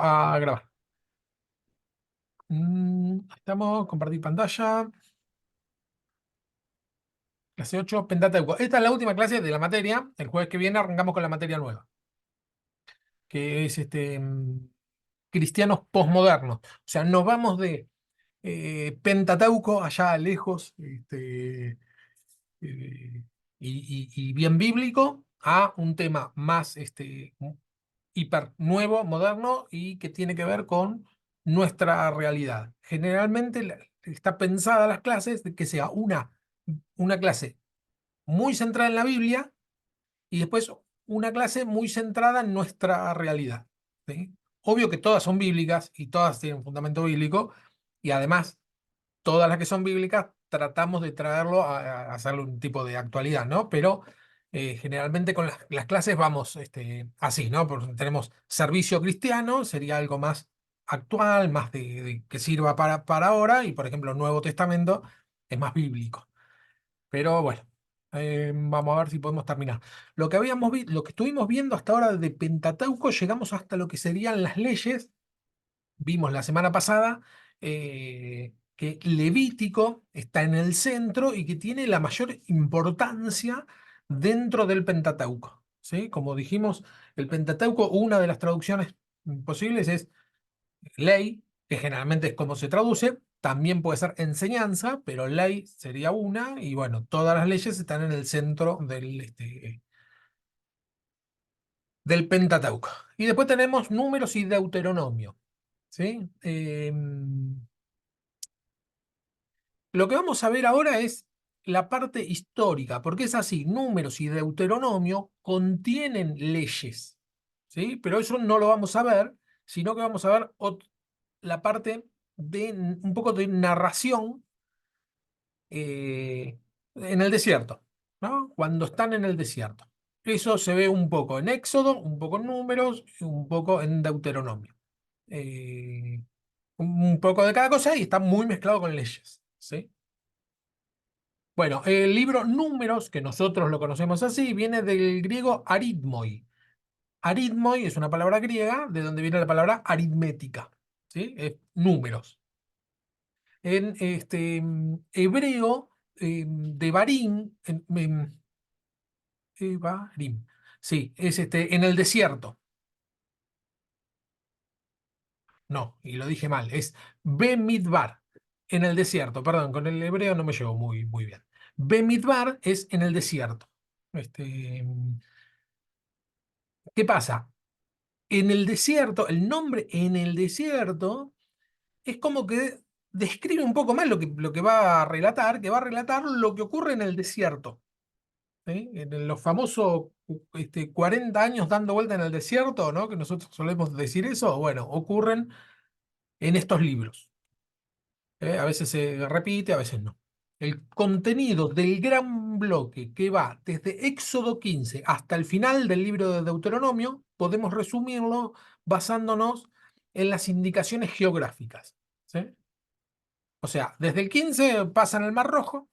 A grabar. Estamos, compartir pantalla. Clase 8, Pentateuco. Esta es la última clase de la materia. El jueves que viene arrancamos con la materia nueva, que es cristianos posmodernos. O sea, nos vamos de Pentateuco, allá lejos, y bien bíblico, a un tema más hiper nuevo, moderno y que tiene que ver con nuestra realidad. Generalmente está pensada las clases de que sea una clase muy centrada en la Biblia y después una clase muy centrada en nuestra realidad. ¿Sí? Obvio que todas son bíblicas y todas tienen un fundamento bíblico y además todas las que son bíblicas tratamos de traerlo a hacerle un tipo de actualidad, ¿no? Pero generalmente con las clases vamos así, ¿no? Porque tenemos servicio cristiano, sería algo más actual, más de que sirva para ahora, y por ejemplo, Nuevo Testamento es más bíblico. Pero bueno, vamos a ver si podemos terminar. Lo que estuvimos viendo hasta ahora de Pentateuco, llegamos hasta lo que serían las leyes. Vimos la semana pasada que Levítico está en el centro y que tiene la mayor importancia dentro del Pentateuco. ¿Sí? Como dijimos, el Pentateuco, una de las traducciones posibles es ley, que generalmente es como se traduce. También puede ser enseñanza, pero ley sería una, y bueno, todas las leyes están en el centro del Pentateuco. Y después tenemos números y Deuteronomio. ¿Sí? Lo que vamos a ver ahora es la parte histórica, porque es así, Números y Deuteronomio contienen leyes, ¿sí? Pero eso no lo vamos a ver, sino que vamos a ver la parte de un poco de narración en el desierto, ¿no? Cuando están en el desierto. Eso se ve un poco en Éxodo, un poco en Números, y un poco en Deuteronomio. Un poco de cada cosa y está muy mezclado con leyes, ¿sí? Bueno, el libro Números, que nosotros lo conocemos así, viene del griego aritmoi. Aritmoi es una palabra griega de donde viene la palabra aritmética, ¿sí? Es números. En hebreo, Devarim, Devarim, sí, es en el desierto. No, y lo dije mal, es Bemidbar, en el desierto. Perdón, con el hebreo no me llevo muy bien. Bemidbar es en el desierto. Este, ¿Qué pasa? En el desierto, el nombre en el desierto es como que describe un poco más lo que va a relatar, que va a relatar lo que ocurre en el desierto. ¿Sí? En los famosos 40 años dando vuelta en el desierto, ¿no? Que nosotros solemos decir eso, bueno, ocurren en estos libros. A veces se repite, a veces no. El contenido del gran bloque que va desde Éxodo 15 hasta el final del libro de Deuteronomio, podemos resumirlo basándonos en las indicaciones geográficas. ¿Sí? O sea, desde el 15 pasan el Mar Rojo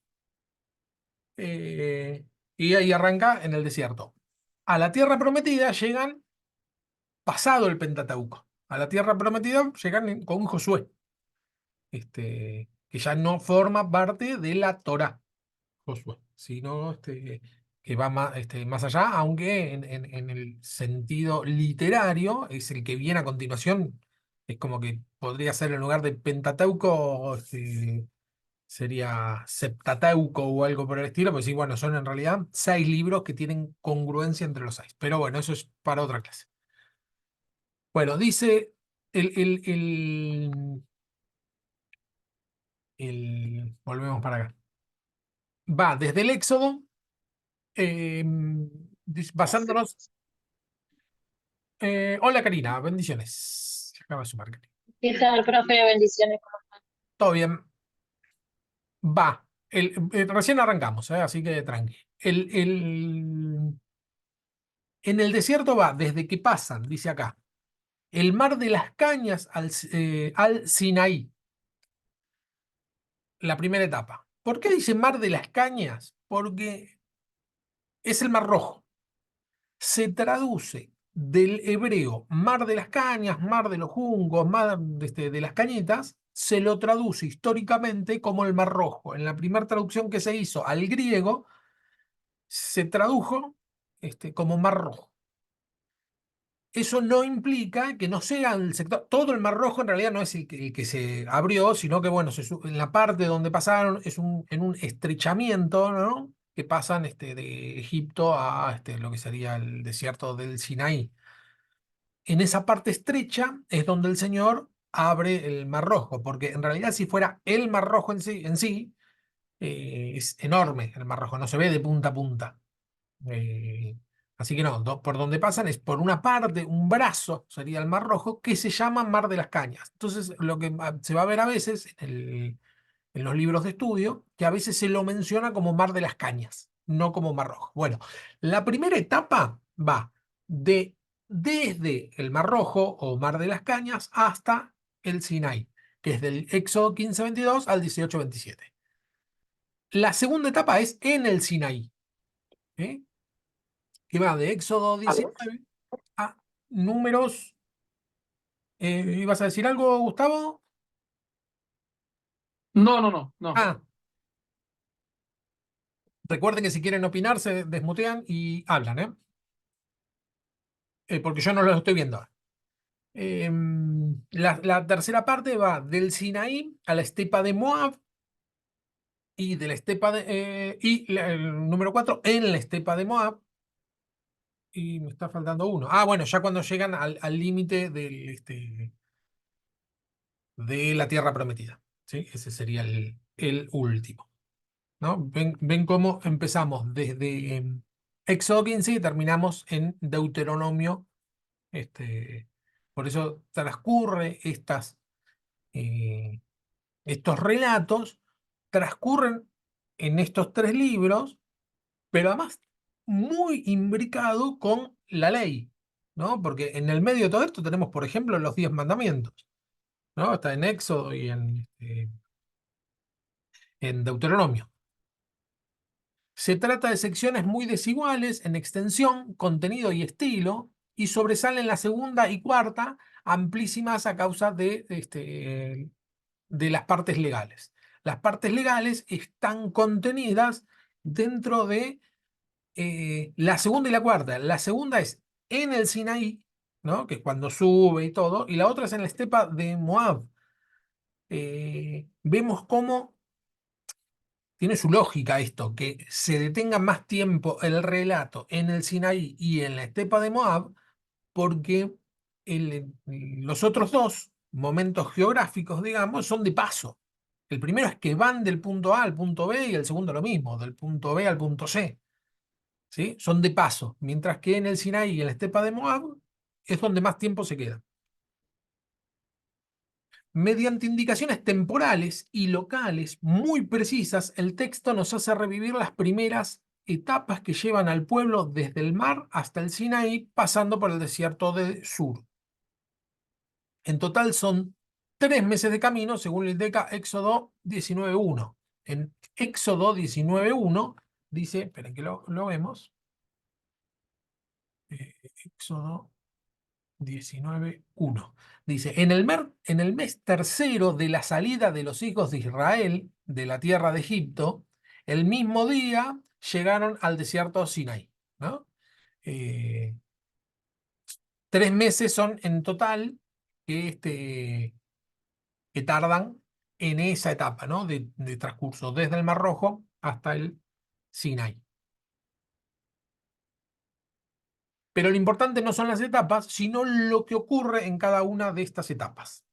eh, y ahí arranca en el desierto. A la tierra prometida llegan pasado el Pentateuco. A la tierra prometida llegan con Josué, que ya no forma parte de la Torá. Josué, sino que va más allá, aunque en el sentido literario es el que viene a continuación, es como que podría ser en lugar de Pentateuco, sería Septateuco o algo por el estilo, pues sí, bueno, son en realidad 6 libros que tienen congruencia entre los 6, pero bueno, eso es para otra clase. Bueno, dice volvemos para acá. Va desde el Éxodo, eh, basándonos. Hola Karina, bendiciones. Se acaba de sumar, Karina. ¿Qué tal, profe? Bendiciones. Todo bien. Va. Recién arrancamos, así que tranqui. En el desierto va desde que pasan, dice acá, el mar de las cañas al Sinaí, la primera etapa. ¿Por qué dice mar de las cañas? Porque es el Mar Rojo. Se traduce del hebreo Mar de las Cañas, Mar de los Jungos, Mar de las Cañitas, se lo traduce históricamente como el Mar Rojo. En la primera traducción que se hizo al griego, se tradujo como Mar Rojo. Eso no implica que no sea el sector, todo el Mar Rojo en realidad no es el que se abrió, sino que bueno, en la parte donde pasaron es en un estrechamiento, ¿no? Que pasan de Egipto a lo que sería el desierto del Sinaí. En esa parte estrecha es donde el Señor abre el Mar Rojo, porque en realidad si fuera el Mar Rojo en sí, es enorme el Mar Rojo, no se ve de punta a punta. Eh, Así que no, por donde pasan es por una parte, un brazo sería el Mar Rojo, que se llama Mar de las Cañas. Entonces, lo que se va a ver a veces en los libros de estudio, que a veces se lo menciona como Mar de las Cañas, no como Mar Rojo. Bueno, la primera etapa va desde el Mar Rojo o Mar de las Cañas hasta el Sinaí, que es del Éxodo 15:22 al 18:27. La segunda etapa es en el Sinaí, ¿eh? Que va de Éxodo ¿Vale? 19 a números. ¿Ibas a decir algo, Gustavo? No, no, no, no. Ah, recuerden que si quieren opinar se desmutean y hablan, ¿eh? Porque yo no los estoy viendo ahora. La tercera parte va del Sinaí a la estepa de Moab y de la estepa el número 4 en la estepa de Moab. Y me está faltando uno. Ah, bueno, ya cuando llegan al límite de la tierra prometida. ¿Sí? Ese sería el último. ¿No? Ven cómo empezamos desde Éxodo 15 y terminamos en Deuteronomio. Este, por eso transcurre eh, estos relatos, transcurren en estos tres libros, pero además muy imbricado con la ley, ¿no? Porque en el medio de todo esto tenemos, por ejemplo, los 10 mandamientos, ¿no? Está en Éxodo y en Deuteronomio. Se trata de secciones muy desiguales en extensión, contenido y estilo, y sobresalen la segunda y cuarta, amplísimas a causa de las partes legales. Las partes legales están contenidas dentro de la segunda y la cuarta. La segunda es en el Sinaí, ¿no? Que es cuando sube y todo, y la otra es en la estepa de Moab. Vemos cómo tiene su lógica esto, que se detenga más tiempo el relato en el Sinaí y en la estepa de Moab, porque los otros dos momentos geográficos, digamos, son de paso. El primero es que van del punto A al punto B y el segundo lo mismo, del punto B al punto C. ¿Sí? Son de paso, mientras que en el Sinaí y en la estepa de Moab es donde más tiempo se queda. Mediante indicaciones temporales y locales muy precisas, el texto nos hace revivir las primeras etapas que llevan al pueblo desde el mar hasta el Sinaí, pasando por el desierto de Sur. En total son 3 meses de camino, según indica Éxodo 19:1. En Éxodo 19:1 dice, esperen que lo vemos, Éxodo 19:1. Dice, en el mes tercero de la salida de los hijos de Israel de la tierra de Egipto, el mismo día llegaron al desierto Sinaí, ¿no? Eh, 3 meses son en total que, que tardan en esa etapa, ¿no? De transcurso desde el Mar Rojo hasta el Sinaí. Pero lo importante no son las etapas, sino lo que ocurre en cada una de estas etapas.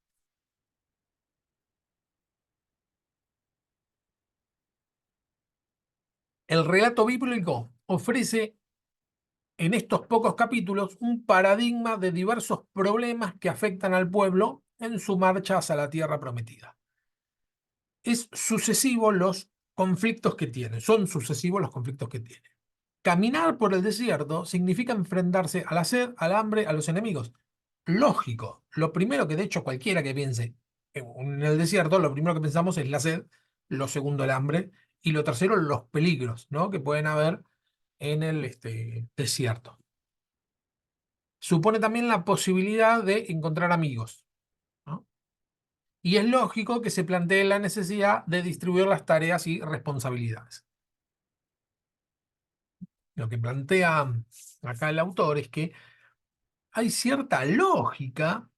El relato bíblico ofrece en estos pocos capítulos un paradigma de diversos problemas que afectan al pueblo en su marcha hacia la tierra prometida. Es sucesivo los conflictos que tiene, son sucesivos los conflictos que tiene. Caminar por el desierto significa enfrentarse a la sed, al hambre, a los enemigos. Lógico, lo primero que de hecho cualquiera que piense en el desierto, lo primero que pensamos es la sed, lo segundo el hambre y lo tercero los peligros, ¿no? Que pueden haber en el desierto. supone también la posibilidad de encontrar amigos, ¿no? Y es lógico que se plantee la necesidad de distribuir las tareas y responsabilidades. Lo que plantea acá el autor es que hay cierta lógica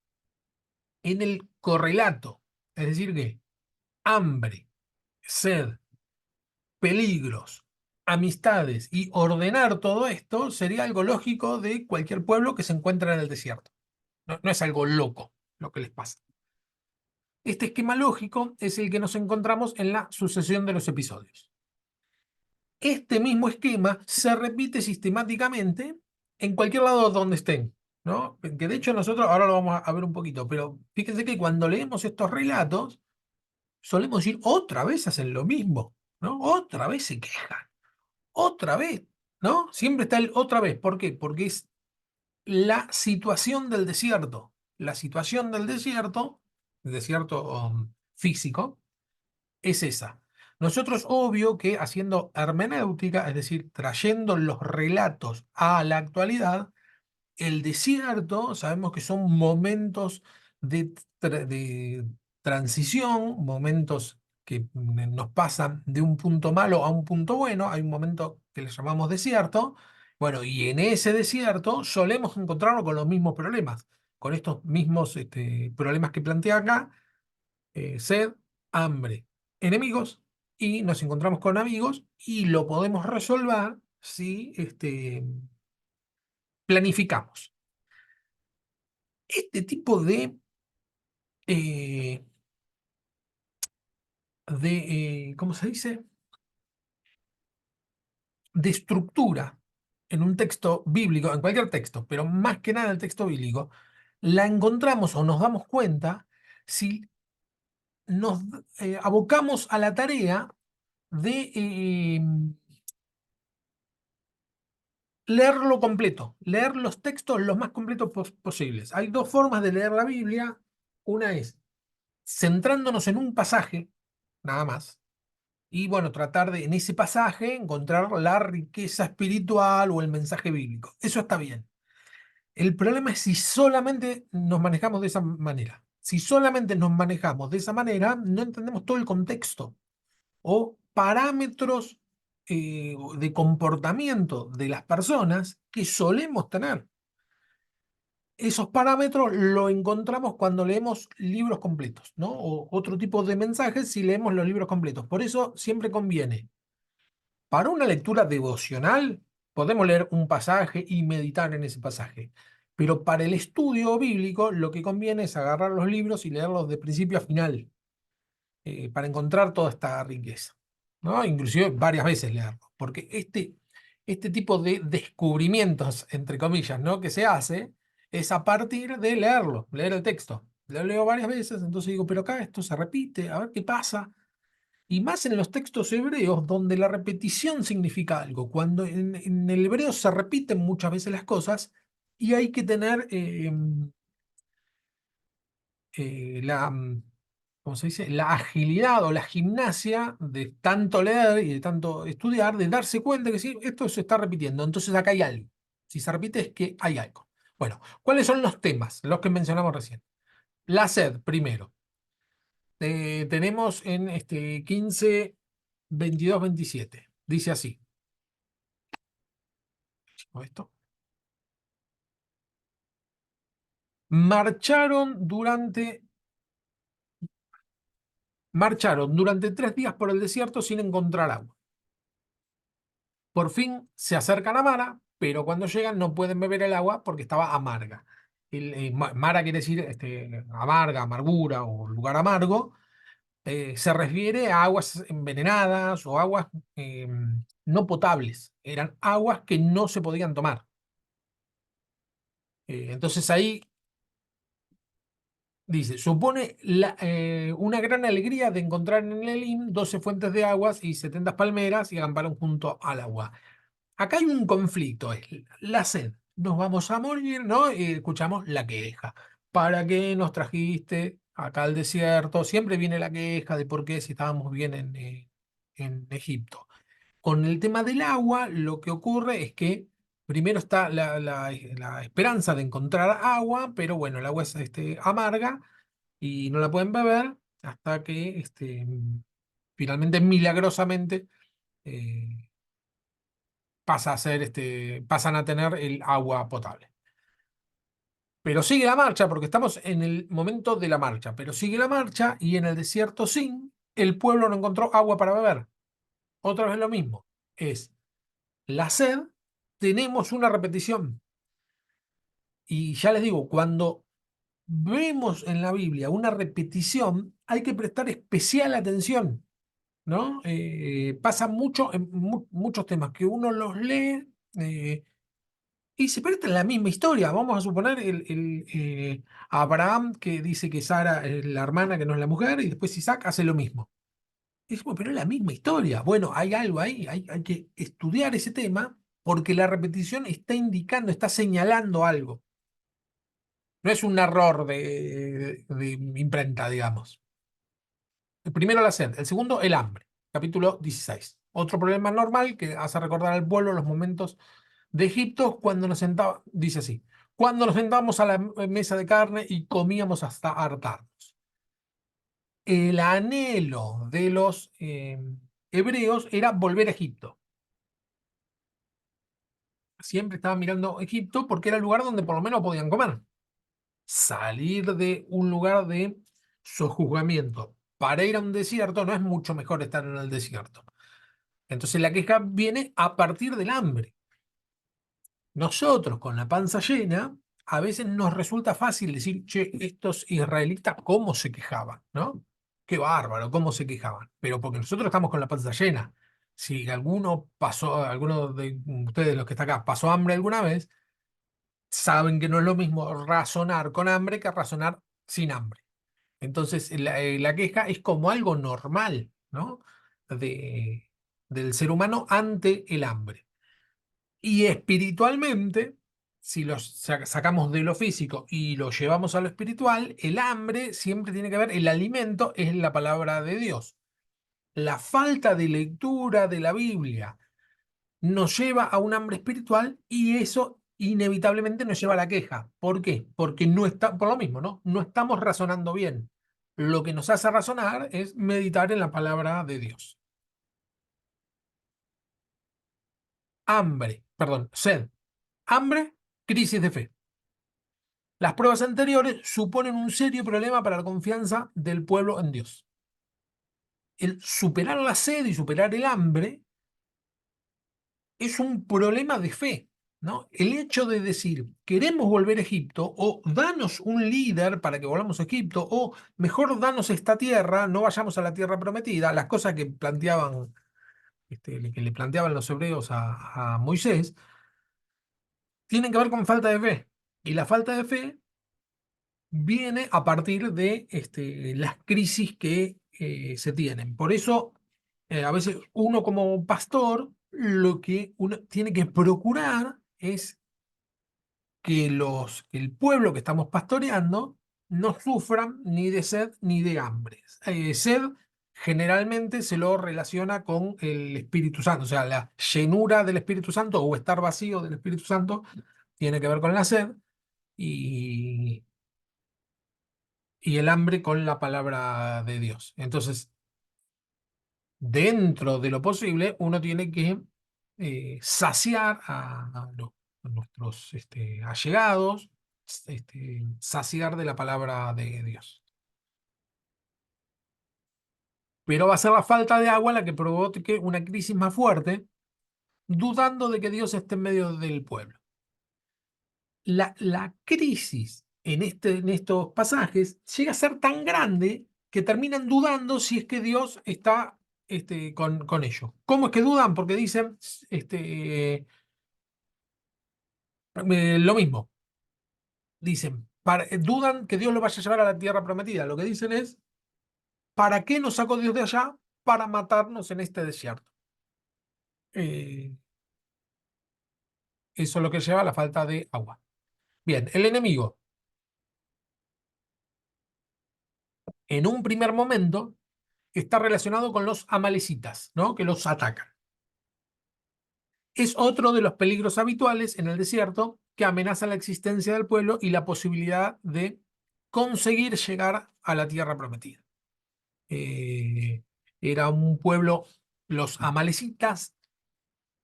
en el correlato, es decir, que hambre, sed, peligros, amistades y ordenar todo esto sería algo lógico de cualquier pueblo que se encuentra en el desierto. No, no es algo loco lo que les pasa. Este esquema lógico es el que nos encontramos en la sucesión de los episodios. Este mismo esquema se repite sistemáticamente en cualquier lado donde estén, ¿no? Que de hecho nosotros ahora lo vamos a ver un poquito, pero fíjense que cuando leemos estos relatos, solemos decir otra vez hacen lo mismo, ¿no? Otra vez se quejan, otra vez, ¿no? Siempre está el otra vez. ¿Por qué? Porque es la situación del desierto. La situación del desierto, el desierto físico, es esa. Nosotros, obvio que haciendo hermenéutica, es decir, trayendo los relatos a la actualidad, el desierto, sabemos que son momentos de transición, momentos que nos pasan de un punto malo a un punto bueno. Hay un momento que le llamamos desierto. Bueno, y en ese desierto solemos encontrarnos con los mismos problemas, con estos mismos problemas que plantea acá, sed, hambre, enemigos, y nos encontramos con amigos y lo podemos resolver si planificamos. Este tipo eh, ¿cómo se dice? De estructura en un texto bíblico, en cualquier texto, pero más que nada en el texto bíblico, la encontramos o nos damos cuenta si nos abocamos a la tarea de leerlo completo, leer los textos lo más completos posibles. Hay dos formas de leer la Biblia. Una es centrándonos en un pasaje, nada más. Y bueno, tratar de en ese pasaje encontrar la riqueza espiritual o el mensaje bíblico. Eso está bien. El problema es si solamente nos manejamos de esa manera. Si solamente nos manejamos de esa manera, no entendemos todo el contexto o parámetros de comportamiento de las personas que solemos tener. Esos parámetros lo encontramos cuando leemos libros completos, ¿no? O otro tipo de mensajes si leemos los libros completos. Por eso siempre conviene. Para una lectura devocional, podemos leer un pasaje y meditar en ese pasaje. Pero para el estudio bíblico, lo que conviene es agarrar los libros y leerlos de principio a final, para encontrar toda esta riqueza, ¿no? Inclusive varias veces leerlo, porque este tipo de descubrimientos, entre comillas, ¿no? Que se hace, es a partir de leerlo, leer el texto. Lo leo varias veces, entonces digo, pero acá esto se repite, a ver qué pasa. Y más en los textos hebreos, donde la repetición significa algo. Cuando en el hebreo se repiten muchas veces las cosas y hay que tener ¿cómo se dice? La agilidad o la gimnasia de tanto leer y de tanto estudiar, de darse cuenta que sí, esto se está repitiendo. Entonces acá hay algo. Si se repite es que hay algo. Bueno, ¿cuáles son los temas? Los que mencionamos recién. La sed, primero. Tenemos en 15, 22, 27. Dice así. ¿O esto? Marcharon durante, marcharon durante 3 días por el desierto sin encontrar agua. Por fin se acercan a Mara, pero cuando llegan no pueden beber el agua porque estaba amarga. Mara quiere decir amarga, amargura o lugar amargo. Se refiere a aguas envenenadas o aguas no potables. Eran aguas que no se podían tomar. Entonces ahí dice, supone una gran alegría de encontrar en Elim 12 fuentes de aguas y 70 palmeras y acamparon junto al agua. Acá hay un conflicto, es la sed. Nos vamos a morir, ¿no? Y escuchamos la queja. ¿Para qué nos trajiste acá al desierto? Siempre viene la queja de por qué si estábamos bien en Egipto. Con el tema del agua, lo que ocurre es que Primero está la esperanza de encontrar agua, pero bueno, el agua es amarga y no la pueden beber hasta que finalmente, milagrosamente, eh, pasan a tener el agua potable. Pero sigue la marcha, porque estamos en el momento de la marcha, pero sigue la marcha y en el desierto Sin, el pueblo no encontró agua para beber. Otra vez lo mismo. Es la sed, tenemos una repetición. Y ya les digo, cuando vemos en la Biblia una repetición, hay que prestar especial atención, ¿no? Pasa mucho en muchos temas que uno los lee y se presta en la misma historia. Vamos a suponer Abraham que dice que Sara es la hermana que no es la mujer y después Isaac hace lo mismo. Y decimos, pero es la misma historia. Bueno, hay algo ahí, hay que estudiar ese tema porque la repetición está indicando, está señalando algo. No es un error de imprenta, digamos. El primero, la sed. El segundo, el hambre. Capítulo 16. Otro problema normal que hace recordar al pueblo los momentos de Egipto cuando nos sentábamos, dice así, cuando nos sentábamos a la mesa de carne y comíamos hasta hartarnos. El anhelo de los hebreos era volver a Egipto. Siempre estaban mirando Egipto porque era el lugar donde por lo menos podían comer. Salir de un lugar de sojuzgamiento para ir a un desierto no es mucho mejor estar en el desierto. Entonces la queja viene a partir del hambre. Nosotros con la panza llena, a veces nos resulta fácil decir, che, estos israelitas, ¿cómo se quejaban? ¿No? Qué bárbaro, ¿cómo se quejaban? Pero porque nosotros estamos con la panza llena. Si alguno de ustedes, los que está acá, pasó hambre alguna vez, saben que no es lo mismo razonar con hambre que razonar sin hambre. Entonces, la queja es como algo normal, ¿no? De, del ser humano ante el hambre. Y espiritualmente, si lo sacamos de lo físico y lo llevamos a lo espiritual, el hambre siempre tiene que ver, el alimento es la palabra de Dios. La falta de lectura de la Biblia nos lleva a un hambre espiritual y eso inevitablemente nos lleva a la queja. ¿Por qué? Porque no está, por lo mismo, ¿no? No estamos razonando bien. Lo que nos hace razonar es meditar en la palabra de Dios. Hambre, perdón, sed, hambre, crisis de fe. Las pruebas anteriores suponen un serio problema para la confianza del pueblo en Dios. El superar la sed y superar el hambre es un problema de fe, ¿no? El hecho de decir, queremos volver a Egipto, o danos un líder para que volvamos a Egipto, o mejor danos esta tierra, no vayamos a la tierra prometida, las cosas que planteaban, que le planteaban los hebreos a Moisés, tienen que ver con falta de fe. Y la falta de fe viene a partir de las crisis que se tienen. Por eso, a veces uno como pastor, lo que uno tiene que procurar es que el pueblo que estamos pastoreando no sufran ni de sed ni de hambre. Sed generalmente se lo relaciona con el Espíritu Santo, o sea, la llenura del Espíritu Santo o estar vacío del Espíritu Santo tiene que ver con la sed y, y el hambre con la palabra de Dios. Entonces, dentro de lo posible, uno tiene que saciar a nuestros allegados, saciar de la palabra de Dios. Pero va a ser la falta de agua la que provoque una crisis más fuerte, dudando de que Dios esté en medio del pueblo. La crisis en estos pasajes llega a ser tan grande que terminan dudando si es que Dios está con ellos. ¿Cómo es que dudan? Porque dicen lo mismo. Dicen, dudan que Dios lo vaya a llevar a la tierra prometida. Lo que dicen es, ¿para qué nos sacó Dios de allá? Para matarnos en este desierto. Eh, Eso es lo que lleva a la falta de agua. Bien, el enemigo, en un primer momento, está relacionado con los amalecitas, ¿no? Que los atacan. Es otro de los peligros habituales en el desierto que amenaza la existencia del pueblo y la posibilidad de conseguir llegar a la tierra prometida. Eh, Era un pueblo, los amalecitas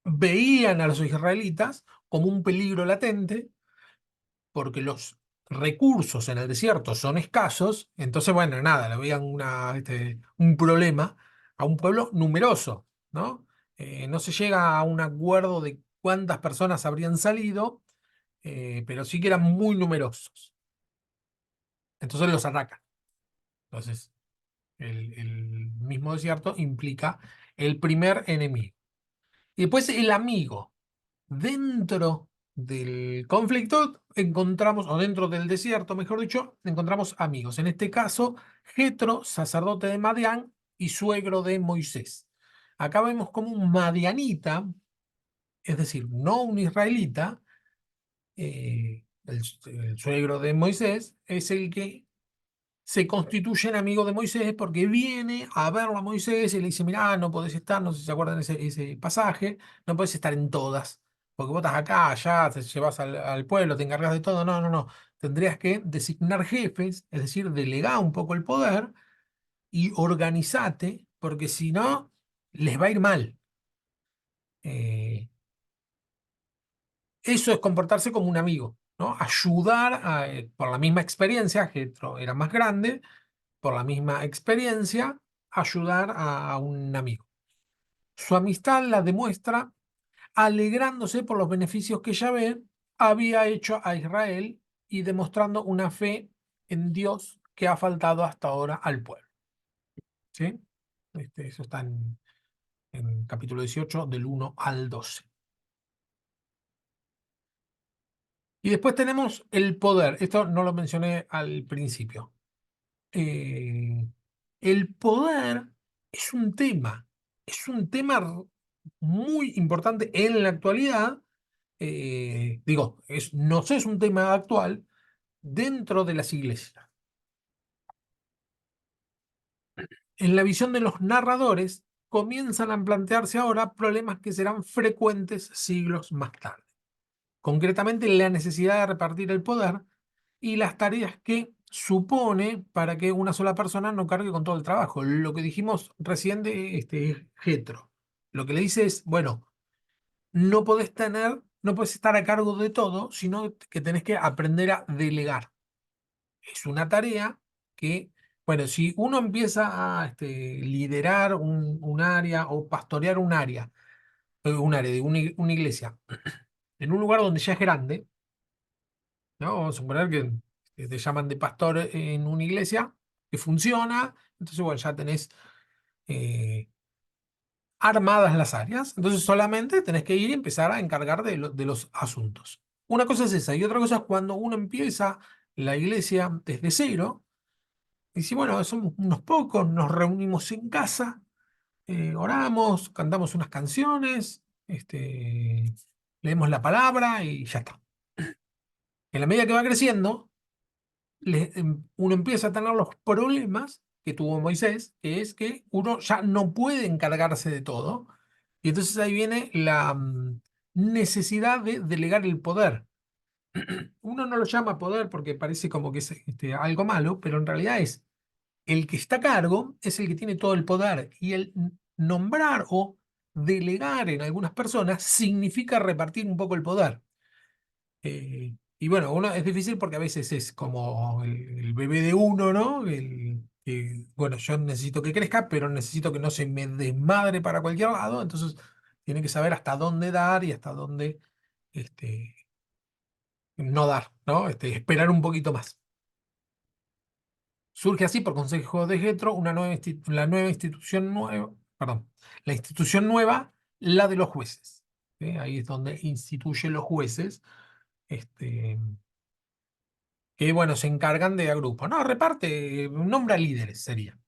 veían a los israelitas como un peligro latente porque los recursos en el desierto son escasos, entonces, bueno, nada, le veían un problema a un pueblo numeroso, ¿no? No se llega a un acuerdo de cuántas personas habrían salido, pero sí que eran muy numerosos. Entonces los atacan. Entonces, el mismo desierto implica el primer enemigo. Y después el amigo. Dentro del conflicto encontramos, o dentro del desierto, mejor dicho, encontramos amigos. En este caso, Jetro, sacerdote de Madián y suegro de Moisés. Acá vemos como un madianita, es decir, no un israelita, el suegro de Moisés, es el que se constituyen amigos de Moisés porque viene a verlo a Moisés y le dice, mirá, no podés estar, no sé si se acuerdan ese pasaje, no podés estar en todas, porque vos estás acá, allá, te llevas al pueblo, te encargas de todo, no, no, no, tendrías que designar jefes, es decir, delegar un poco el poder y organizate, porque si no, les va a ir mal. Eh, Eso es comportarse como un amigo, ¿no? Ayudar por la misma experiencia, Jetro era más grande, por la misma experiencia, ayudar a un amigo. Su amistad la demuestra alegrándose por los beneficios que Yahvé había hecho a Israel y demostrando una fe en Dios que ha faltado hasta ahora al pueblo. ¿Sí? Eso está en capítulo 18, del 1 al 12. Y después tenemos el poder. Esto no lo mencioné al principio. eh, el poder es un tema muy importante en la actualidad. Digo, no sé, es un tema actual dentro de las iglesias. En la visión de los narradores, comienzan a plantearse ahora problemas que serán frecuentes siglos más tarde. Concretamente, la necesidad de repartir el poder y las tareas que supone para que una sola persona no cargue con todo el trabajo. Lo que dijimos recién de Jetro. Lo que le dice es, bueno, no podés estar a cargo de todo, sino que tenés que aprender a delegar. Es una tarea que, bueno, si uno empieza a liderar un área o pastorear un área de una iglesia, en un lugar donde ya es grande, ¿no? Vamos a suponer que te llaman de pastor en una iglesia, que funciona, entonces, bueno, ya tenés eh, armadas las áreas, entonces solamente tenés que ir y empezar a encargar de los asuntos. Una cosa es esa, y otra cosa es cuando uno empieza la iglesia desde cero, y si, bueno, somos unos pocos, nos reunimos en casa, oramos, cantamos unas canciones, leemos la palabra y ya está. En la medida que va creciendo, uno empieza a tener los problemas que tuvo Moisés, que es que uno ya no puede encargarse de todo. Y entonces ahí viene la necesidad de delegar el poder. Uno no lo llama poder porque parece como que es algo malo, pero en realidad es el que está a cargo, es el que tiene todo el poder. Y el nombrar o delegar en algunas personas significa repartir un poco el poder. Y bueno, uno es difícil porque a veces es como el bebé de uno, ¿no? Bueno, yo necesito que crezca, pero necesito que no se me desmadre para cualquier lado, entonces tiene que saber hasta dónde dar y hasta dónde este, no dar, ¿no? Esperar un poquito más. Surge así, por consejo de Getro, la nueva institución nueva, perdón, la institución nueva, la de los jueces. ¿Sí? Ahí es donde instituye los jueces. Este, que bueno, se encargan de agrupos. No, reparte, nombra líderes sería.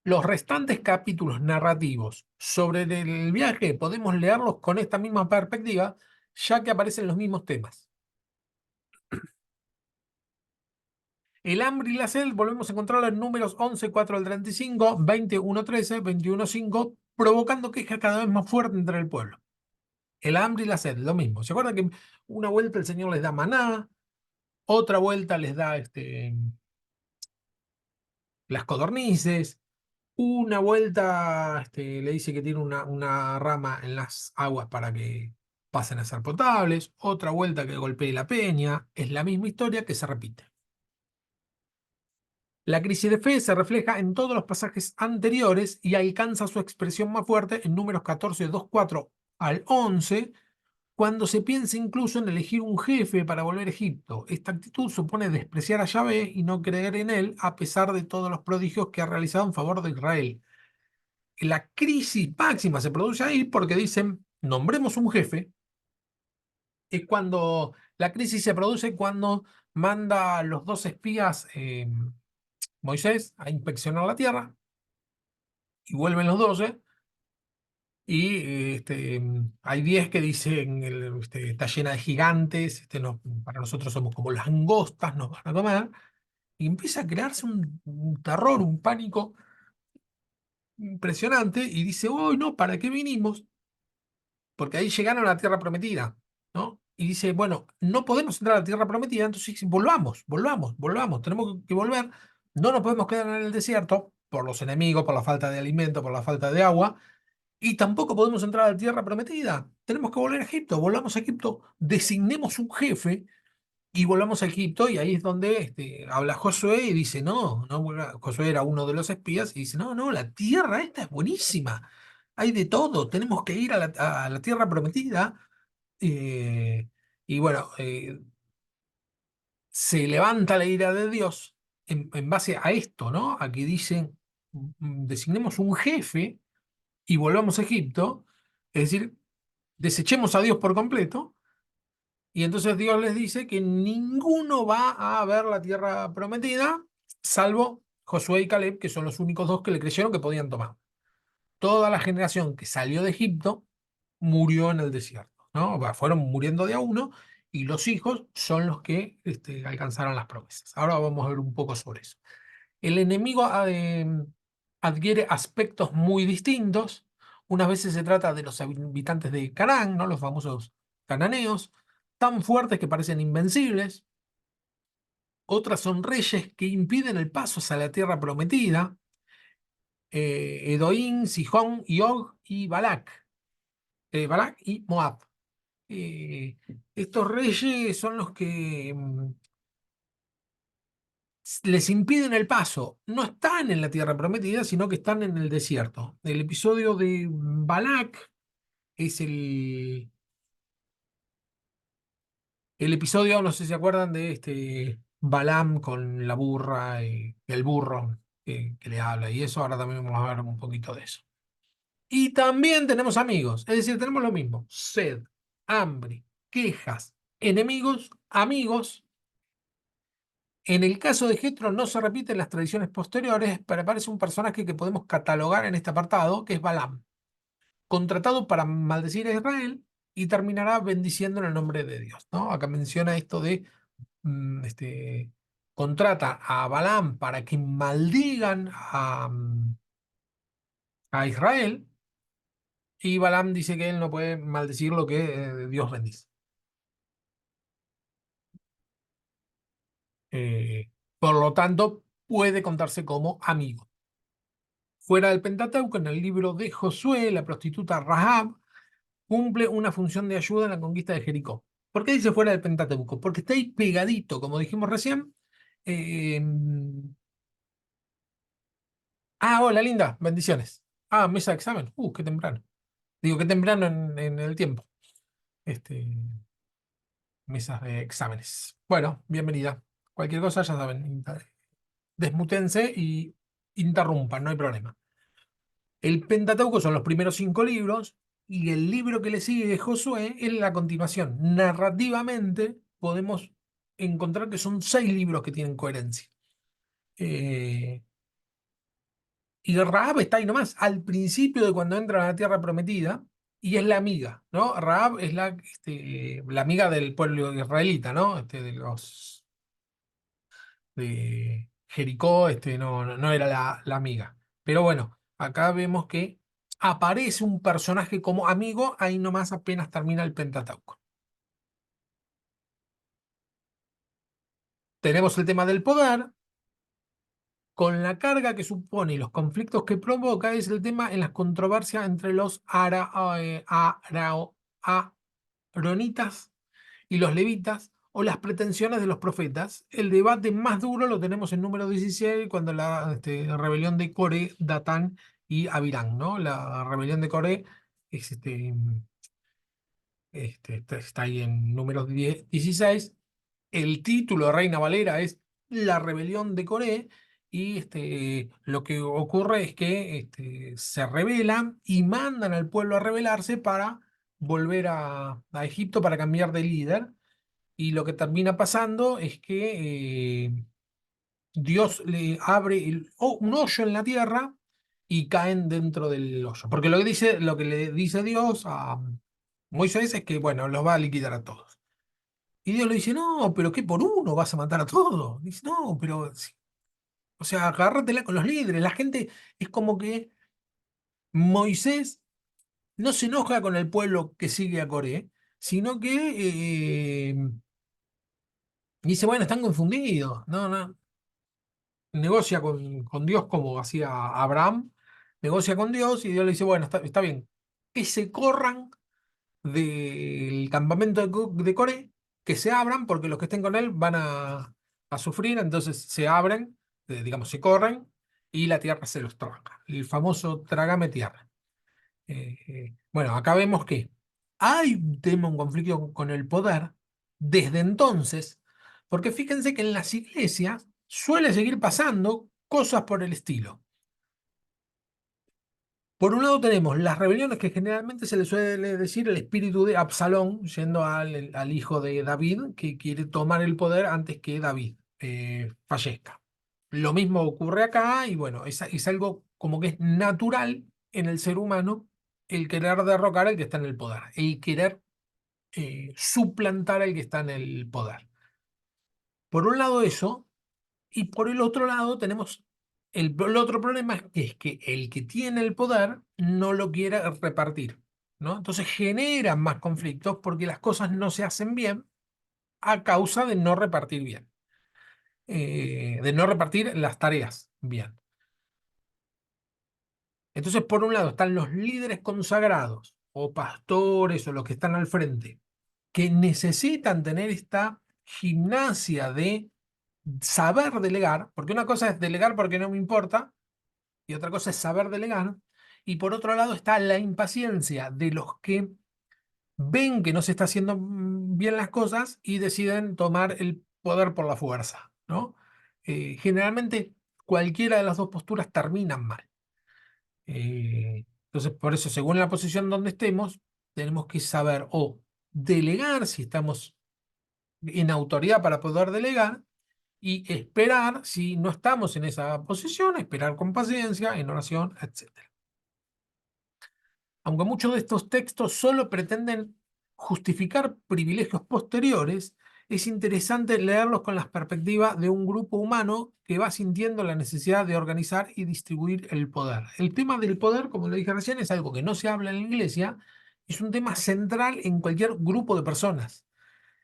Los restantes capítulos narrativos sobre el viaje podemos leerlos con esta misma perspectiva, ya que aparecen los mismos temas. El hambre y la sed volvemos a encontrarlo en números 11, 4 al 35, 20, 1, 13, 21, 5 provocando quejas cada vez más fuertes entre el pueblo. El hambre y la sed, lo mismo. ¿Se acuerdan que una vuelta el Señor les da maná, otra vuelta les da las codornices, una vuelta le dice que tiene una rama en las aguas para que pasen a ser potables, otra vuelta que golpee la peña? Es la misma historia que se repite. La crisis de fe se refleja en todos los pasajes anteriores y alcanza su expresión más fuerte en Números 14, 2, 4 al 11, cuando se piensa incluso en elegir un jefe para volver a Egipto. Esta actitud supone despreciar a Yahvé y no creer en él a pesar de todos los prodigios que ha realizado en favor de Israel. La crisis máxima se produce ahí porque dicen, nombremos un jefe. Es cuando la crisis se produce cuando manda a los dos espías, Moisés, a inspeccionar la tierra, y vuelven los 12 y hay 10 que dicen, está llena de gigantes, para nosotros somos como las langostas, nos van a comer, y empieza a crearse un terror, un pánico impresionante, y dice, oh, no, ¿para qué vinimos? Porque ahí llegaron a la tierra prometida, ¿no? Y dice, bueno, no podemos entrar a la tierra prometida, entonces dice, volvamos, volvamos, volvamos, tenemos que volver, no nos podemos quedar en el desierto por los enemigos, por la falta de alimento, por la falta de agua, y tampoco podemos entrar a la tierra prometida. Tenemos que volver a Egipto. Volvamos a Egipto, designemos un jefe y volvamos a Egipto. Y ahí es donde habla Josué y dice, no, no, Josué era uno de los espías y dice, no, no, la tierra esta es buenísima. Hay de todo. Tenemos que ir a la tierra prometida. Eh, y bueno, se levanta la ira de Dios en base a esto, ¿no? A que dicen, designemos un jefe y volvamos a Egipto. Es decir, desechemos a Dios por completo, y entonces Dios les dice que ninguno va a ver la tierra prometida, salvo Josué y Caleb, que son los únicos dos que le creyeron que podían tomar. Toda la generación que salió de Egipto murió en el desierto, ¿no? Fueron muriendo de a uno, y los hijos son los que alcanzaron las promesas. Ahora vamos a ver un poco sobre eso. El enemigo adquiere aspectos muy distintos. Unas veces se trata de los habitantes de Canaán, ¿no? Los famosos cananeos, tan fuertes que parecen invencibles. Otras son reyes que impiden el paso hacia la tierra prometida. Edoín, Sihón y Og y Balac. Balac y Moab. Eh, Estos reyes son los que les impiden el paso. No están en la tierra prometida, sino que están en el desierto. El episodio de Balak es el episodio, no sé si se acuerdan de Balaam con la burra y el burro que le habla. Y eso ahora también vamos a ver un poquito de eso. Y también tenemos amigos, es decir, tenemos lo mismo: sed, hambre, quejas, enemigos, amigos. En el caso de Jetro no se repiten las tradiciones posteriores, pero aparece un personaje que podemos catalogar en este apartado, que es Balaam, contratado para maldecir a Israel y terminará bendiciendo en el nombre de Dios, ¿no? Acá menciona esto de, contrata a Balaam para que maldigan a Israel, y Balaam dice que él no puede maldecir lo que Dios bendice. Eh, por lo tanto, puede contarse como amigo. Fuera del Pentateuco, en el libro de Josué, la prostituta Rahab cumple una función de ayuda en la conquista de Jericó. ¿Por qué dice fuera del Pentateuco? Porque está ahí pegadito, como dijimos recién. Eh, Hola, linda, bendiciones. Mesa de examen. Qué temprano. Digo, qué temprano en el tiempo. Este, Mesas de exámenes. Bueno, bienvenida. Cualquier cosa, ya saben, desmútense y interrumpan, no hay problema. El Pentateuco son los primeros 5 libros, y el libro que le sigue de Josué es la continuación. Narrativamente podemos encontrar que son 6 libros que tienen coherencia. Eh, y Rahab está ahí nomás, al principio de cuando entran a la tierra prometida, y es la amiga, ¿no? Rahab es la amiga del pueblo israelita, ¿no? De Jericó, no era la amiga. Pero bueno, acá vemos que aparece un personaje como amigo, ahí nomás apenas termina el Pentateuco. Tenemos el tema del poder, con la carga que supone y los conflictos que provoca, es el tema en las controversias entre los aaronitas y los levitas, o las pretensiones de los profetas. El debate más duro lo tenemos en número 16, cuando la rebelión de Coré, Datán y Abirán, ¿no? La rebelión de Coré es está ahí en números 16. El título de Reina Valera es La rebelión de Coré, y lo que ocurre es que se rebelan y mandan al pueblo a rebelarse para volver a Egipto para cambiar de líder. Y lo que termina pasando es que Dios le abre un hoyo en la tierra y caen dentro del hoyo. Porque lo que le dice Dios a Moisés es que, bueno, los va a liquidar a todos. Y Dios le dice, no, pero ¿qué por uno vas a matar a todos? Dice, no, pero, o sea, agárratela con los líderes. La gente es como que Moisés no se enoja con el pueblo que sigue a Coré, sino que dice, bueno, están confundidos. No, no, negocia con Dios como hacía Abraham, negocia con Dios y Dios le dice, bueno, está bien, que se corran del campamento de Coré, que se abran porque los que estén con él van a sufrir, entonces se abren, digamos, se corren y la tierra se los traga, el famoso trágame tierra. Bueno, acá vemos que hay un tema, un conflicto con el poder desde entonces, porque fíjense que en las iglesias suele seguir pasando cosas por el estilo. Por un lado tenemos las rebeliones que generalmente se le suele decir el espíritu de Absalón, yendo al hijo de David, que quiere tomar el poder antes que David fallezca. Lo mismo ocurre acá y bueno, es algo como que es natural en el ser humano el querer derrocar al que está en el poder, el querer suplantar al que está en el poder. Por un lado eso, y por el otro lado tenemos el otro problema, es que el que tiene el poder no lo quiere repartir, ¿no? Entonces genera más conflictos porque las cosas no se hacen bien a causa de no repartir bien, de no repartir las tareas bien. Entonces, por un lado están los líderes consagrados o pastores o los que están al frente, que necesitan tener esta gimnasia de saber delegar, porque una cosa es delegar porque no me importa, y otra cosa es saber delegar. Y por otro lado está la impaciencia de los que ven que no se está haciendo bien las cosas y deciden tomar el poder por la fuerza, ¿no? Generalmente cualquiera de las dos posturas terminan mal. Entonces, por eso, según la posición donde estemos, tenemos que saber o delegar si estamos en autoridad para poder delegar, y esperar, si no estamos en esa posición, esperar con paciencia, en oración, etc. Aunque muchos de estos textos solo pretenden justificar privilegios posteriores, es interesante leerlos con la perspectiva de un grupo humano que va sintiendo la necesidad de organizar y distribuir el poder. El tema del poder, como le dije recién, es algo que no se habla en la iglesia, es un tema central en cualquier grupo de personas,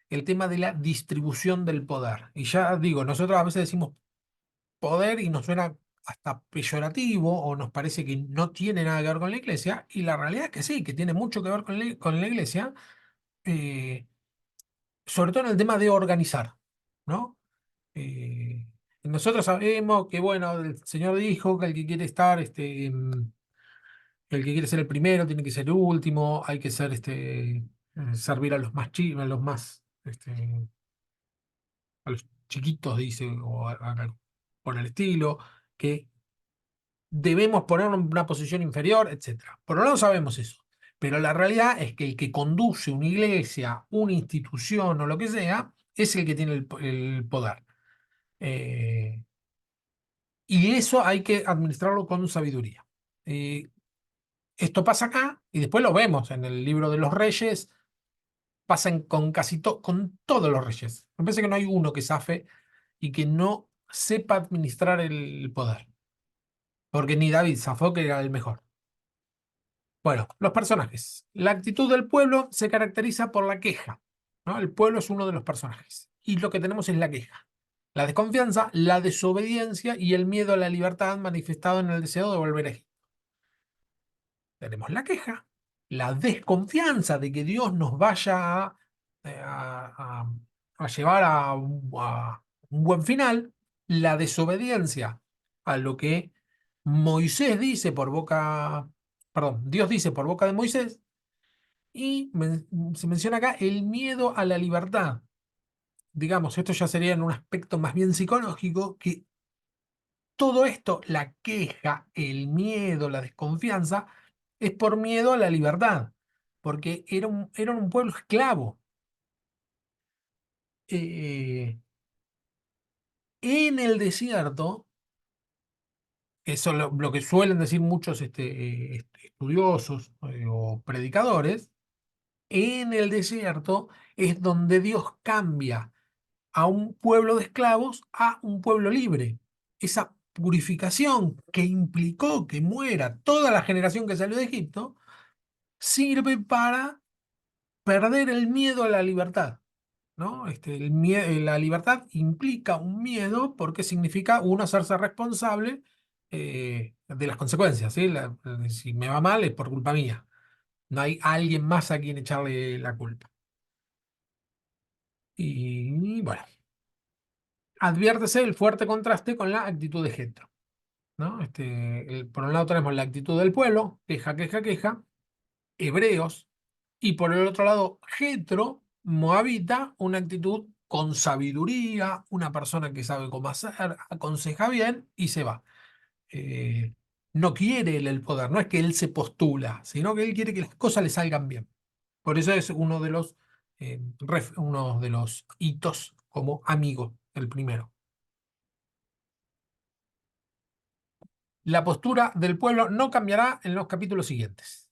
el tema de la distribución del poder. Y ya digo, nosotros a veces decimos poder y nos suena hasta peyorativo o nos parece que no tiene nada que ver con la iglesia, y la realidad es que sí, que tiene mucho que ver con la iglesia, eh, sobre todo en el tema de organizar, ¿no? Eh, nosotros sabemos que, bueno, el Señor dijo que el que quiere estar, el que quiere ser el primero tiene que ser el último, hay que ser, servir a los más chicos, a los más, a los chiquitos, dice, o por el estilo, que debemos ponernos en una posición inferior, etcétera. Por un lado sabemos eso, pero la realidad es que el que conduce una iglesia, una institución o lo que sea, es el que tiene el poder. Eh, y eso hay que administrarlo con sabiduría. Eh, Esto pasa acá y después lo vemos en el libro de los reyes, con con todos los reyes. Me parece que no hay uno que zafe y que no sepa administrar el poder, porque ni David zafó, que era el mejor. Bueno, los personajes. La actitud del pueblo se caracteriza por la queja, ¿no? El pueblo es uno de los personajes. Y lo que tenemos es la queja. La desconfianza, la desobediencia y el miedo a la libertad manifestado en el deseo de volver a Egipto. Tenemos la queja, la desconfianza de que Dios nos vaya a llevar a un buen final, la desobediencia a lo que Moisés dice por boca, perdón, Dios dice por boca de Moisés, y se menciona acá el miedo a la libertad. Digamos, esto ya sería en un aspecto más bien psicológico, que todo esto, la queja, el miedo, la desconfianza, es por miedo a la libertad, porque eran un pueblo esclavo. En el desierto, eso lo que suelen decir muchos estudiosos o predicadores, en el desierto es donde Dios cambia a un pueblo de esclavos a un pueblo libre. Esa purificación que implicó que muera toda la generación que salió de Egipto sirve para perder el miedo a la libertad, ¿no? La libertad implica un miedo porque significa uno hacerse responsable de las consecuencias, ¿sí? Si me va mal es por culpa mía. No hay alguien más a quien echarle la culpa. Y bueno, adviértese el fuerte contraste con la actitud de Jetro, ¿no? Por un lado tenemos la actitud del pueblo, queja, queja, queja, hebreos, y por el otro lado, Jetro, moabita, una actitud con sabiduría, una persona que sabe cómo hacer, aconseja bien y se va. Eh, no quiere él el poder, no es que él se postula, sino que él quiere que las cosas le salgan bien. Por eso es uno de los hitos como amigo, el primero. La postura del pueblo no cambiará en los capítulos siguientes.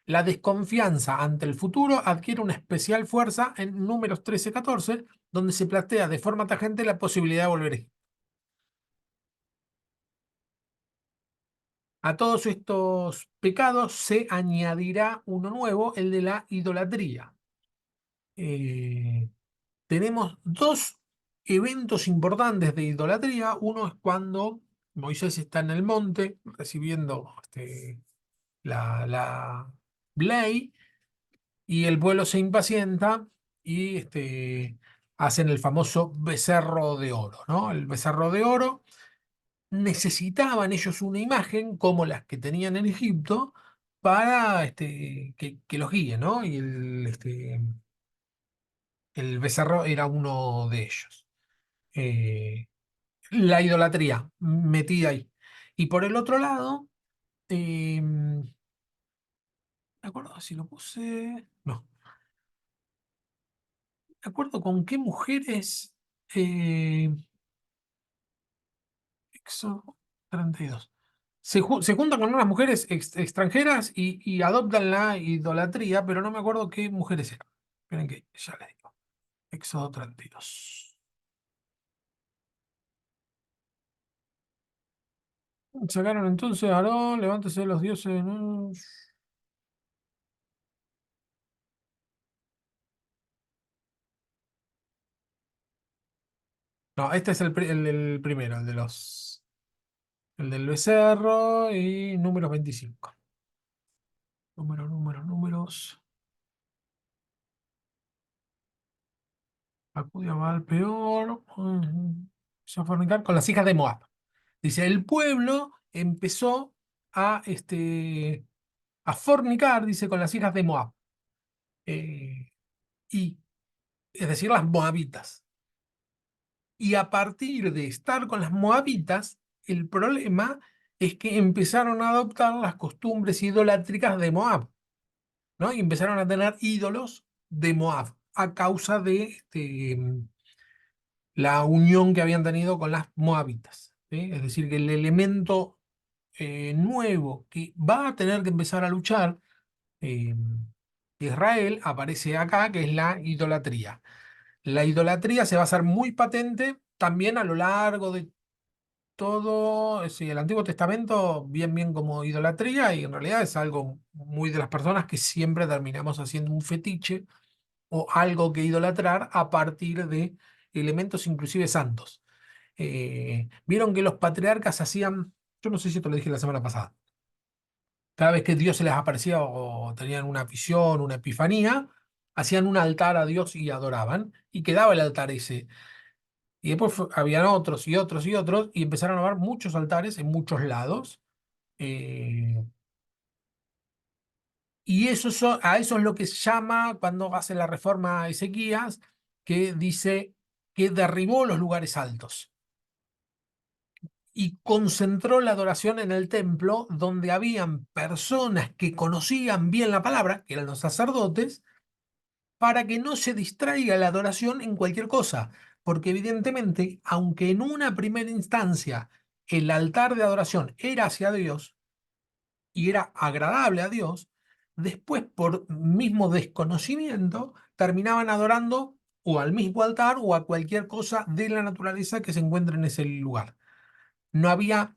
La desconfianza ante el futuro adquiere una especial fuerza en Números 13-14, donde se plantea de forma tajante la posibilidad de volver a Egipto. A todos estos pecados se añadirá uno nuevo, el de la idolatría. Eh, tenemos dos eventos importantes de idolatría. Uno es cuando Moisés está en el monte recibiendo la ley, y el pueblo se impacienta y hacen el famoso becerro de oro, ¿no? El becerro de oro, necesitaban ellos una imagen como las que tenían en Egipto para que los guíe, ¿no? Y el becerro era uno de ellos. La idolatría metida ahí. Y por el otro lado, ¿me acuerdo si lo puse? No. ¿De acuerdo con qué mujeres? eh, Éxodo 32. Se juntan con unas mujeres extranjeras y adoptan la idolatría, pero no me acuerdo qué mujeres eran. Esperen que ya les digo. Éxodo 32. Sacaron entonces a Aarón, levántese los dioses. No, este es el primero, el del becerro y números 25. Números. Acudió a Baal peor. Se a fornicar con las hijas de Moab. Dice, el pueblo empezó a fornicar, dice, con las hijas de Moab. Eh, y, es decir, las moabitas. Y a partir de estar con las moabitas, el problema es que empezaron a adoptar las costumbres idolátricas de Moab, ¿no? Y empezaron a tener ídolos de Moab a causa de la unión que habían tenido con las moabitas, ¿sí? Es decir, que el elemento nuevo que va a tener que empezar a luchar eh, Israel aparece acá, que es la idolatría. La idolatría se va a hacer muy patente también a lo largo de todo, sí, el Antiguo Testamento, bien como idolatría, y en realidad es algo muy de las personas que siempre terminamos haciendo un fetiche o algo que idolatrar a partir de elementos inclusive santos. Vieron que los patriarcas hacían, yo no sé si te lo dije la semana pasada, cada vez que Dios se les aparecía o tenían una visión, una epifanía, hacían un altar a Dios y adoraban, y quedaba el altar ese. Y después habían otros y otros y otros, y empezaron a haber muchos altares en muchos lados. eh, y a eso es lo que se llama cuando hace la reforma a Ezequías, que dice que derribó los lugares altos y concentró la adoración en el templo donde habían personas que conocían bien la palabra, que eran los sacerdotes, para que no se distraiga la adoración en cualquier cosa. Porque evidentemente, aunque en una primera instancia el altar de adoración era hacia Dios y era agradable a Dios, después por mismo desconocimiento terminaban adorando o al mismo altar o a cualquier cosa de la naturaleza que se encuentre en ese lugar. No había,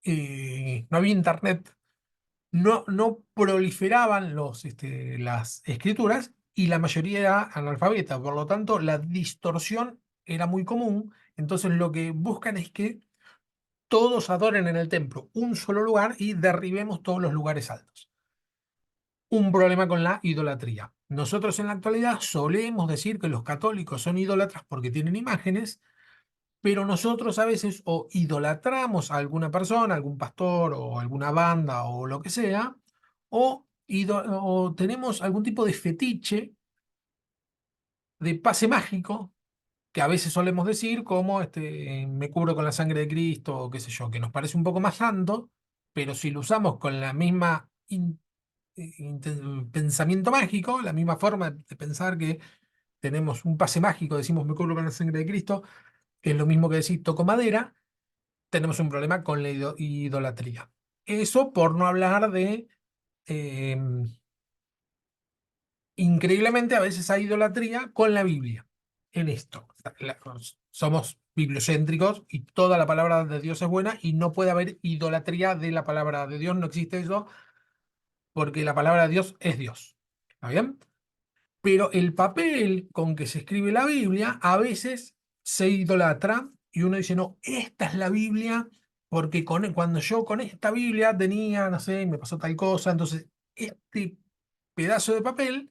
no había internet, no proliferaban las escrituras y la mayoría era analfabeta, por lo tanto la distorsión era muy común, entonces lo que buscan es que todos adoren en el templo un solo lugar y derribemos todos los lugares altos. Un problema con la idolatría. Nosotros en la actualidad solemos decir que los católicos son idólatras porque tienen imágenes, pero nosotros a veces o idolatramos a alguna persona, algún pastor o alguna banda o lo que sea, o tenemos algún tipo de fetiche de pase mágico, que a veces solemos decir como me cubro con la sangre de Cristo o qué sé yo, que nos parece un poco más santo, pero si lo usamos con la misma pensamiento mágico, la misma forma de pensar que tenemos un pase mágico, decimos me cubro con la sangre de Cristo, que es lo mismo que decir toco madera, tenemos un problema con la idolatría. Eso por no hablar de, eh, increíblemente a veces hay idolatría con la Biblia. En esto, somos bibliocéntricos y toda la palabra de Dios es buena y no puede haber idolatría de la palabra de Dios, no existe eso porque la palabra de Dios es Dios. ¿Está bien? Pero el papel con que se escribe la Biblia a veces se idolatra y uno dice, no, esta es la Biblia porque cuando yo con esta Biblia tenía, no sé, me pasó tal cosa, entonces este pedazo de papel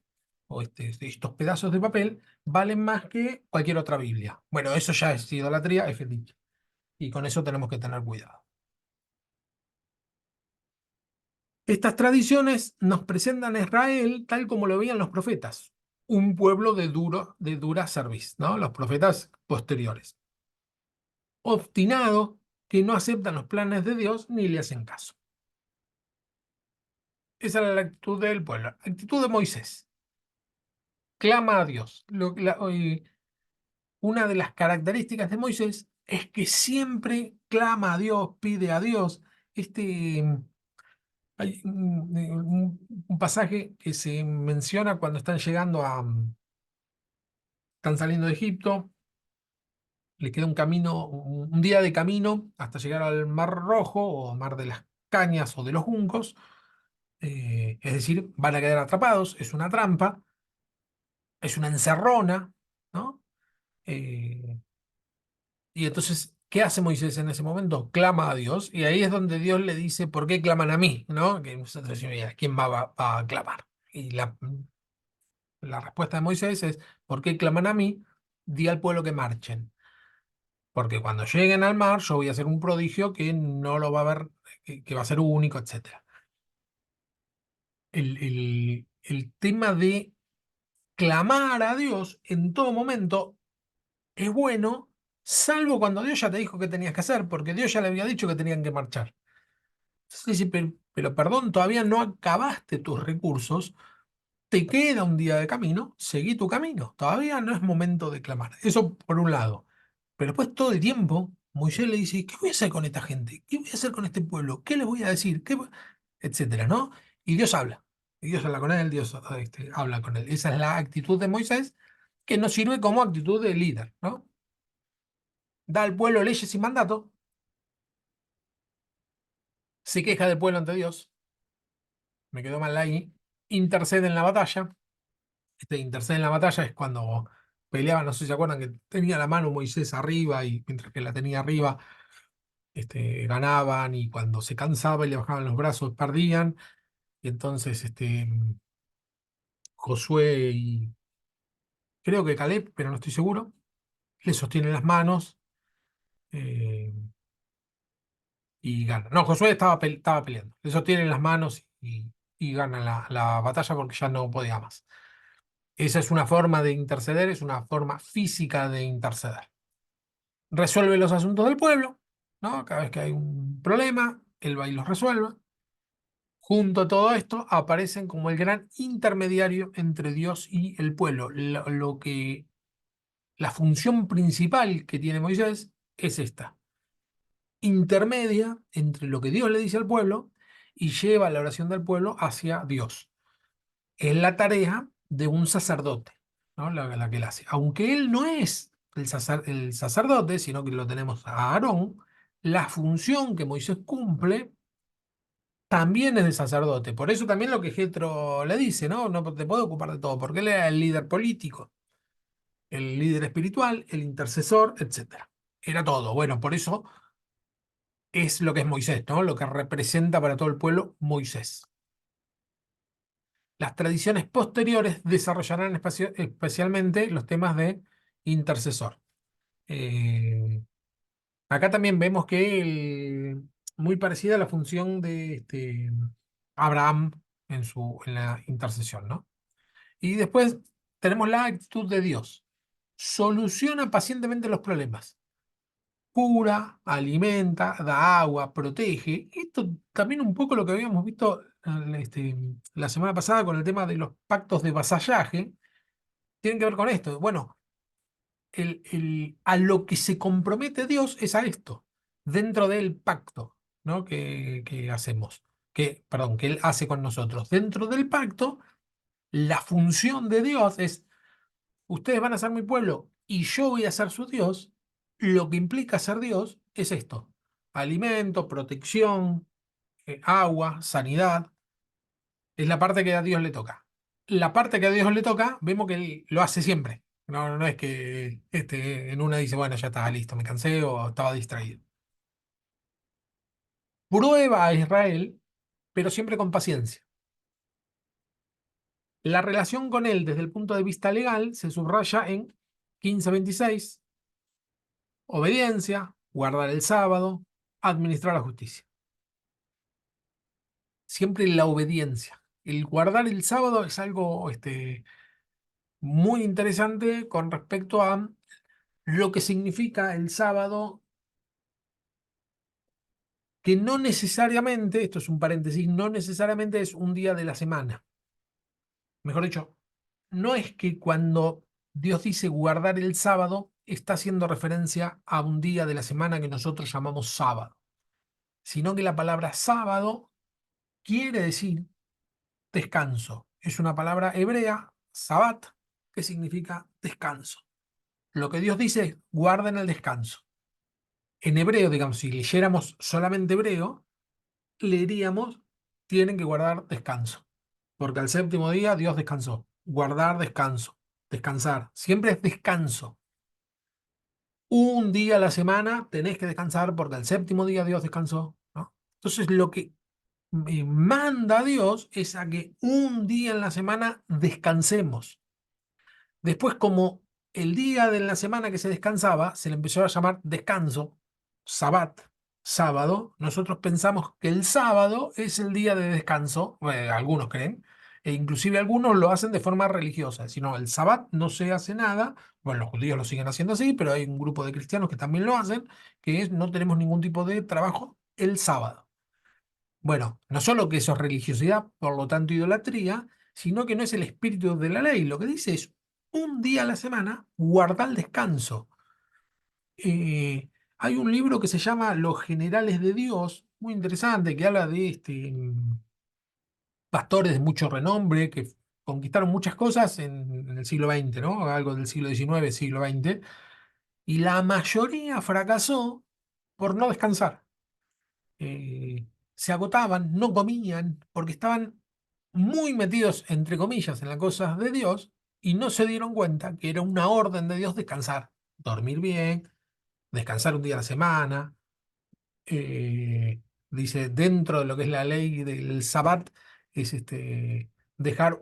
o estos pedazos de papel valen más que cualquier otra Biblia. Bueno, eso ya es idolatría, es fetiche. Y con eso tenemos que tener cuidado. Estas tradiciones nos presentan a Israel tal como lo veían los profetas, un pueblo de dura cerviz, ¿no? Los profetas posteriores, obstinados que no aceptan los planes de Dios ni le hacen caso. Esa era la actitud del pueblo, actitud de Moisés. Clama a Dios. Una de las características de Moisés es que siempre clama a Dios, pide a Dios. Este, Hay un pasaje que se menciona cuando están llegando están saliendo de Egipto, le queda un camino, un día de camino hasta llegar al Mar Rojo o Mar de las Cañas o de los Juncos, es decir, van a quedar atrapados, es una trampa, es una encerrona, ¿no? Eh, y entonces, ¿qué hace Moisés en ese momento? Clama a Dios, y ahí es donde Dios le dice, ¿por qué claman a mí? ¿No? Que nosotros decimos, "Mira, ¿quién va a clamar?" Y la respuesta de Moisés es, ¿por qué claman a mí? Di al pueblo que marchen. Porque cuando lleguen al mar, yo voy a hacer un prodigio que no lo va a ver, que va a ser único, etcétera. El tema de clamar a Dios en todo momento es bueno, salvo cuando Dios ya te dijo que tenías que hacer, porque Dios ya le había dicho que tenían que marchar. Entonces dice, pero perdón, todavía no acabaste tus recursos, te queda un día de camino, seguí tu camino. Todavía no es momento de clamar. Eso por un lado. Pero después todo el tiempo, Moisés le dice, ¿qué voy a hacer con esta gente? ¿Qué voy a hacer con este pueblo? ¿Qué les voy a decir? Etcétera, ¿no? Y Dios habla. Y Dios habla con él, Dios habla con él. Esa es la actitud de Moisés, que nos sirve como actitud de líder, ¿no? Da al pueblo leyes y mandatos, se queja del pueblo ante Dios, me quedó mal ahí, intercede en la batalla. Intercede en la batalla es cuando peleaban, no sé si se acuerdan, que tenía la mano Moisés arriba y mientras que la tenía arriba, ganaban y cuando se cansaba y le bajaban los brazos perdían. Y entonces Josué y creo que Caleb, pero no estoy seguro, le sostienen las manos eh, y ganan. No, Josué estaba peleando, le sostienen las manos y ganan la batalla porque ya no podía más. Esa es una forma de interceder, es una forma física de interceder. Resuelve los asuntos del pueblo, ¿no? Cada vez que hay un problema, él va y los resuelve. Junto a todo esto, aparecen como el gran intermediario entre Dios y el pueblo. La función principal que tiene Moisés es esta: intermedia entre lo que Dios le dice al pueblo y lleva la oración del pueblo hacia Dios. Es la tarea de un sacerdote, ¿no? La que él hace. Aunque él no es el sacerdote, sino que lo tenemos a Aarón, la función que Moisés cumple también es de sacerdote. Por eso también lo que Jetro le dice, ¿no? No te puedo ocupar de todo, porque él era el líder político, el líder espiritual, el intercesor, etcétera. Era todo. Bueno, por eso es lo que es Moisés, ¿no? Lo que representa para todo el pueblo Moisés. Las tradiciones posteriores desarrollarán especialmente los temas de intercesor. Eh, Acá también vemos que muy parecida a la función de Abraham en la intercesión, ¿no? Y después tenemos la actitud de Dios. Soluciona pacientemente los problemas. Cura, alimenta, da agua, protege. Esto también un poco lo que habíamos visto la semana pasada con el tema de los pactos de vasallaje. Tienen que ver con esto. Bueno, a lo que se compromete Dios es a esto, dentro del pacto, ¿no? que hacemos, perdón, que Él hace con nosotros. Dentro del pacto, la función de Dios es: ustedes van a ser mi pueblo y yo voy a ser su Dios. Lo que implica ser Dios es esto: alimento, protección, agua, sanidad. Es la parte que a Dios le toca. La parte que a Dios le toca, vemos que Él lo hace siempre. No es que en una dice, bueno, ya estaba listo, me cansé o estaba distraído. Prueba a Israel, pero siempre con paciencia. La relación con Él desde el punto de vista legal se subraya en 15:26: obediencia, guardar el sábado, administrar la justicia. Siempre la obediencia. El guardar el sábado es algo muy interesante con respecto a lo que significa el sábado, que no necesariamente, esto es un paréntesis, no necesariamente es un día de la semana. Mejor dicho, no es que cuando Dios dice guardar el sábado, está haciendo referencia a un día de la semana que nosotros llamamos sábado, sino que la palabra sábado quiere decir descanso. Es una palabra hebrea, sabat, que significa descanso. Lo que Dios dice es: guarden el descanso. En hebreo, digamos, si leyéramos solamente hebreo, leeríamos: tienen que guardar descanso, porque al séptimo día Dios descansó. Guardar descanso, descansar, siempre es descanso. Un día a la semana tenés que descansar porque al séptimo día Dios descansó, ¿no? Entonces lo que manda Dios es a que un día en la semana descansemos. Después, como el día de la semana que se descansaba se le empezó a llamar descanso, Sabbat, sábado, nosotros pensamos que el sábado es el día de descanso, algunos creen, e inclusive algunos lo hacen de forma religiosa. Si no, el Sabbat no se hace nada. Bueno, los judíos lo siguen haciendo así, pero hay un grupo de cristianos que también lo hacen, que es: no tenemos ningún tipo de trabajo el sábado. Bueno, no solo que eso es religiosidad, por lo tanto idolatría, sino que no es el espíritu de la ley. Lo que dice es: un día a la semana guarda el descanso. Eh, Hay un libro que se llama Los Generales de Dios, muy interesante, que habla de pastores de mucho renombre que conquistaron muchas cosas en el siglo XX, ¿no? Algo del siglo XIX, siglo XX, y la mayoría fracasó por no descansar. Eh, se agotaban, no comían, porque estaban muy metidos, entre comillas, en las cosas de Dios y no se dieron cuenta que era una orden de Dios descansar, dormir bien, descansar un día a la semana. Dice, dentro de lo que es la ley del Sabbat, es dejar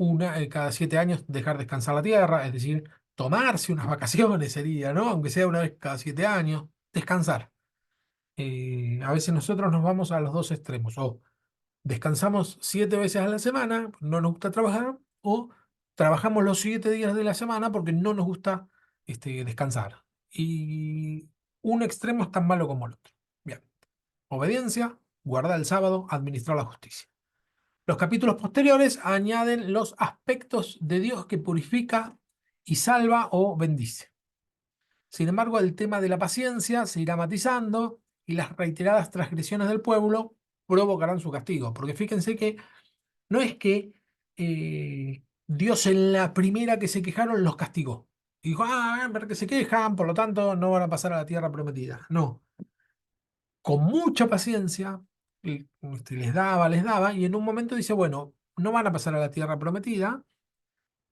cada 7 años, dejar descansar la tierra, es decir, tomarse unas vacaciones sería, ¿no? Aunque sea una vez cada 7 años, descansar. A veces nosotros nos vamos a los dos extremos, o descansamos 7 veces a la semana, no nos gusta trabajar, o trabajamos los 7 días de la semana porque no nos gusta descansar. Y un extremo es tan malo como el otro. Bien. Obediencia, guardar el sábado, administrar la justicia. Los capítulos posteriores añaden los aspectos de Dios que purifica y salva o bendice. Sin embargo, el tema de la paciencia se irá matizando y las reiteradas transgresiones del pueblo provocarán su castigo. Porque fíjense que no es que Dios en la primera que se quejaron los castigó. Y dijo, pero que se quejan, por lo tanto no van a pasar a la tierra prometida. No, con mucha paciencia, les daba, y en un momento dice, bueno, no van a pasar a la tierra prometida,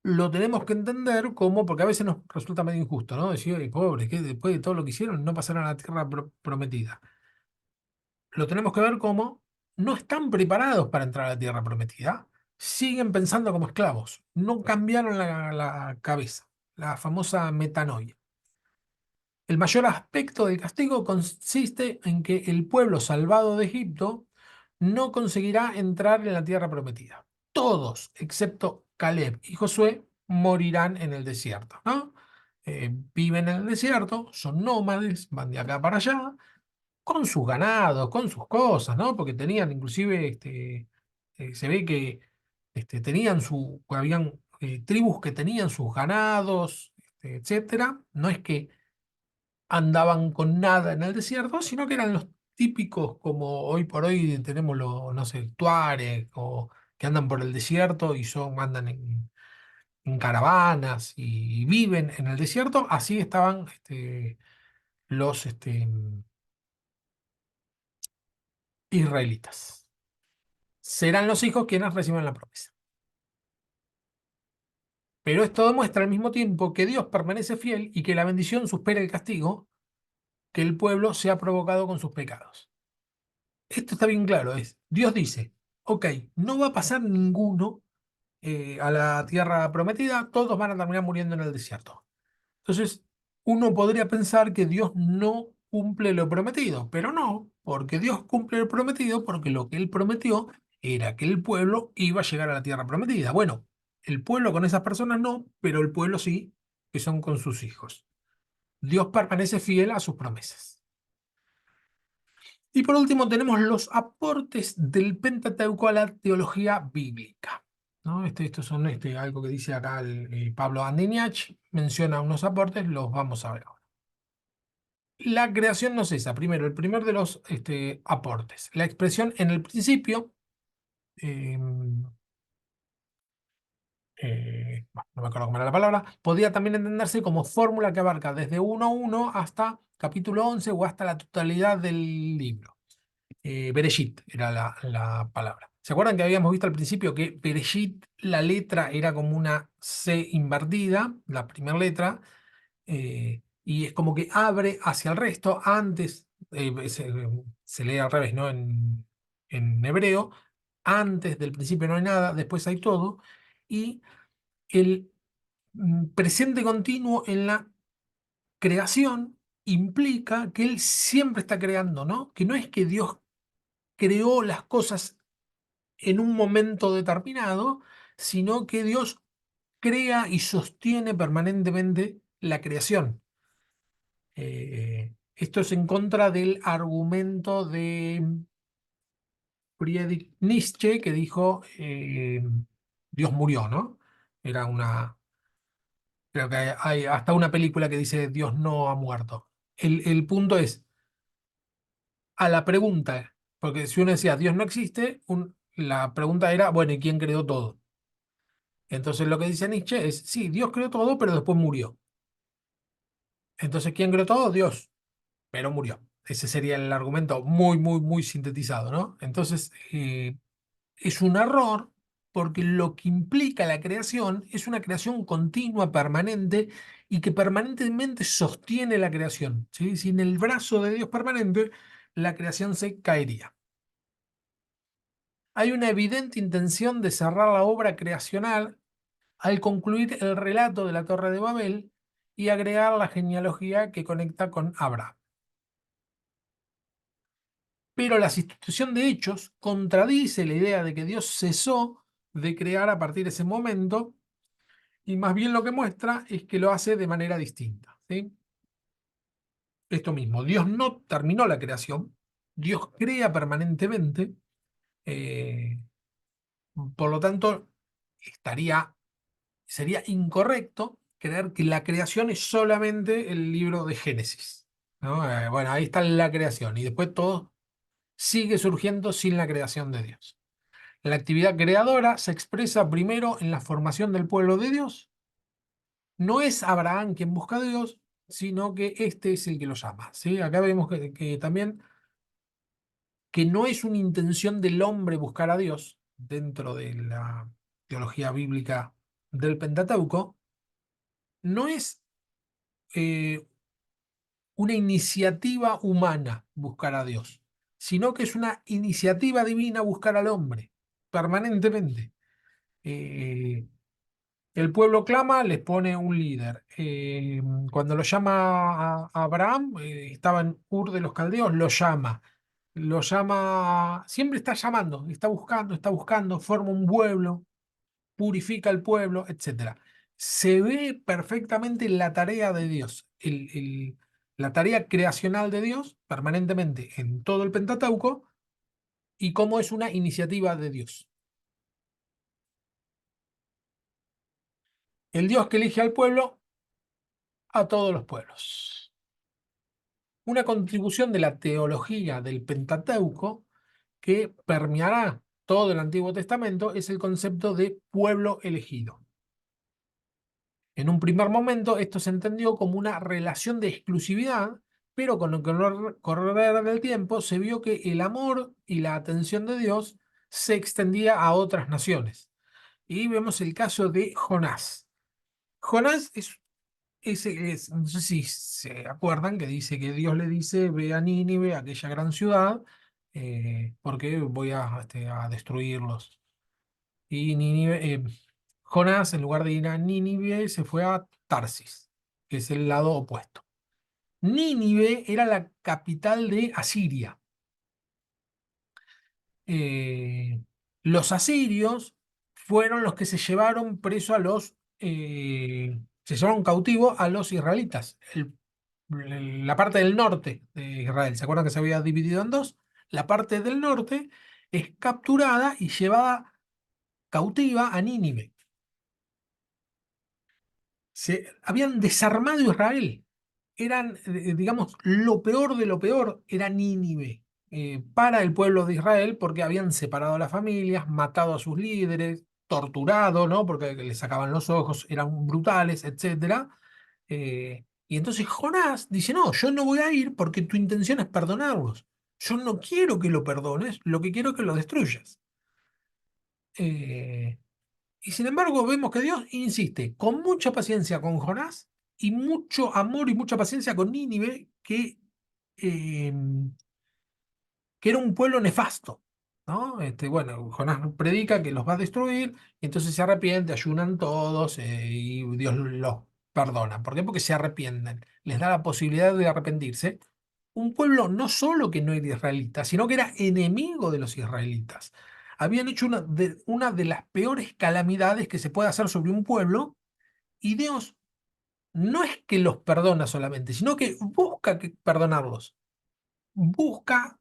lo tenemos que entender como, porque a veces nos resulta medio injusto, ¿no? Decir, "Ay, pobre, que después de todo lo que hicieron, no pasaron a la tierra prometida". Lo tenemos que ver como, no están preparados para entrar a la tierra prometida, siguen pensando como esclavos, no cambiaron la cabeza, la famosa metanoia. El mayor aspecto del castigo consiste en que el pueblo salvado de Egipto no conseguirá entrar en la tierra prometida. Todos, excepto Caleb y Josué, morirán en el desierto, ¿no? Viven en el desierto, son nómades, van de acá para allá, con sus ganados, con sus cosas, ¿no? Porque tenían, inclusive, se ve que tenían habían tribus que tenían sus ganados, etcétera. No es que andaban con nada en el desierto, sino que eran los típicos, como hoy por hoy tenemos los, no sé, tuareg, o que andan por el desierto y andan en caravanas y viven en el desierto. Así estaban los israelitas. Serán los hijos quienes reciban la promesa. Pero esto demuestra al mismo tiempo que Dios permanece fiel y que la bendición supera el castigo que el pueblo se ha provocado con sus pecados. Esto está bien claro, Dios dice, ok, no va a pasar ninguno a la tierra prometida, todos van a terminar muriendo en el desierto. Entonces, uno podría pensar que Dios no cumple lo prometido, pero no, porque Dios cumple lo prometido porque lo que Él prometió era que el pueblo iba a llegar a la tierra prometida. Bueno, el pueblo con esas personas no, pero el pueblo sí, que son con sus hijos. Dios permanece fiel a sus promesas. Y por último tenemos los aportes del Pentateuco a la teología bíblica, ¿no? Estos son algo que dice acá Pablo Andiniach, menciona unos aportes, los vamos a ver ahora. La creación no cesa. Primero, el primer de los aportes. La expresión en el principio, eh, bueno, no me acuerdo cómo era la palabra, podría también entenderse como fórmula que abarca desde 1.1 hasta capítulo 11 o hasta la totalidad del libro. Bereshit era la palabra. ¿Se acuerdan que habíamos visto al principio que Bereshit, la letra era como una C invertida, la primera letra, y es como que abre hacia el resto? Antes, se lee al revés, ¿no? En hebreo, antes del principio no hay nada, después hay todo, y el presente continuo en la creación implica que Él siempre está creando, ¿no? Que no es que Dios creó las cosas en un momento determinado, sino que Dios crea y sostiene permanentemente la creación. Esto es en contra del argumento de Friedrich Nietzsche que dijo Dios murió, ¿no? Era creo que hay hasta una película que dice Dios no ha muerto. El punto es, a la pregunta, porque si uno decía Dios no existe, la pregunta era, bueno, ¿y quién creó todo? Entonces lo que dice Nietzsche es, sí, Dios creó todo, pero después murió. Entonces, ¿quién creó todo? Dios, pero murió. Ese sería el argumento muy, muy, muy sintetizado, ¿no? Entonces, es un error porque lo que implica la creación es una creación continua, permanente, y que permanentemente sostiene la creación, ¿sí? Sin el brazo de Dios permanente, la creación se caería. Hay una evidente intención de cerrar la obra creacional al concluir el relato de la Torre de Babel y agregar la genealogía que conecta con Abraham. Pero la sustitución de hechos contradice la idea de que Dios cesó de crear a partir de ese momento, y más bien lo que muestra es que lo hace de manera distinta, ¿sí? Esto mismo, Dios no terminó la creación, Dios crea permanentemente, eh, por lo tanto, estaría, sería incorrecto creer que la creación es solamente el libro de Génesis, ¿no? Bueno, ahí está la creación y después todo sigue surgiendo sin la creación de Dios. La actividad creadora se expresa primero en la formación del pueblo de Dios. No es Abraham quien busca a Dios, sino que este es el que lo llama, ¿sí? Acá vemos que también que no es una intención del hombre buscar a Dios dentro de la teología bíblica del Pentateuco, no es eh, una iniciativa humana buscar a Dios, sino que es una iniciativa divina buscar al hombre permanentemente. Eh, El pueblo clama, les pone un líder. Cuando lo llama a Abraham, estaba en Ur de los Caldeos, lo llama, siempre está buscando, forma un pueblo, purifica el pueblo, etcétera. Se ve perfectamente la tarea de Dios, la tarea creacional de Dios permanentemente en todo el Pentateuco y cómo es una iniciativa de Dios. El Dios que elige al pueblo a todos los pueblos. Una contribución de la teología del Pentateuco que permeará todo el Antiguo Testamento es el concepto de pueblo elegido. En un primer momento esto se entendió como una relación de exclusividad, pero con el correr del tiempo se vio que el amor y la atención de Dios se extendía a otras naciones. Y vemos el caso de Jonás. Jonás no sé si se acuerdan que dice que Dios le dice, ve a Nínive, aquella gran ciudad, porque voy a destruirlos. Y Jonás, en lugar de ir a Nínive, se fue a Tarsis, que es el lado opuesto. Nínive era la capital de Asiria. eh, los asirios fueron los que se llevaron preso se llevaron cautivo a los israelitas, la parte del norte de Israel. ¿Se acuerdan que se había dividido en dos? La parte del norte es capturada y llevada cautiva a Nínive. Se habían desarmado Israel. Eran, digamos, lo peor de lo peor era Nínive para el pueblo de Israel porque habían separado a las familias, matado a sus líderes, torturado, ¿no? Porque les sacaban los ojos, eran brutales, etcétera. Y entonces Jonás dice, no, yo no voy a ir porque tu intención es perdonarlos. Yo no quiero que lo perdones, lo que quiero es que lo destruyas. Eh, y sin embargo, vemos que Dios insiste con mucha paciencia con Jonás y mucho amor y mucha paciencia con Nínive, eh, que era un pueblo nefasto, ¿no? Bueno, Jonás predica que los va a destruir, y entonces se arrepiente, ayunan todos, y Dios los perdona. ¿Por qué? Porque se arrepienten, les da la posibilidad de arrepentirse. Un pueblo no solo que no era israelita, sino que era enemigo de los israelitas. Habían hecho una de las peores calamidades que se puede hacer sobre un pueblo, y Dios no es que los perdona solamente, sino que busca perdonarlos. Busca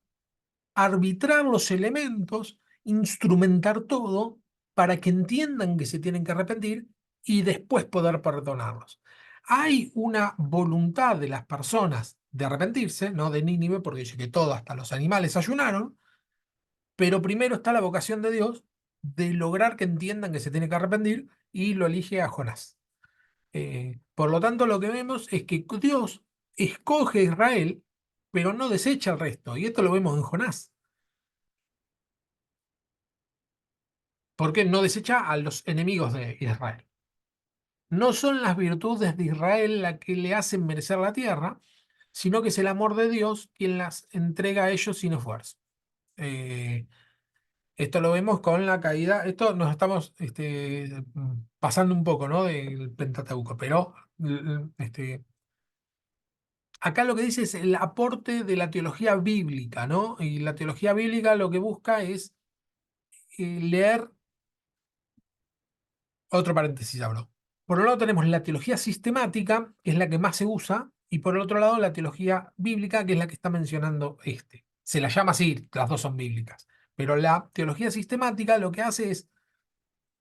arbitrar los elementos, instrumentar todo para que entiendan que se tienen que arrepentir y después poder perdonarlos. Hay una voluntad de las personas de arrepentirse, no de Nínive, porque dice que todo, hasta los animales ayunaron, pero primero está la vocación de Dios de lograr que entiendan que se tiene que arrepentir y lo elige a Jonás. Por lo tanto, lo que vemos es que Dios escoge a Israel, pero no desecha el resto. Y esto lo vemos en Jonás. Porque no desecha a los enemigos de Israel. No son las virtudes de Israel las que le hacen merecer la tierra, sino que es el amor de Dios quien las entrega a ellos sin esfuerzo. Eh, Esto lo vemos con la caída. Esto nos estamos pasando un poco, ¿no? Del Pentateuco, pero acá lo que dice es el aporte de la teología bíblica, ¿no? Y la teología bíblica lo que busca es leer, otro paréntesis abro. Por un lado tenemos la teología sistemática, que es la que más se usa, y por el otro lado la teología bíblica, que es la que está mencionando este. Se la llama así, las dos son bíblicas. Pero la teología sistemática lo que hace es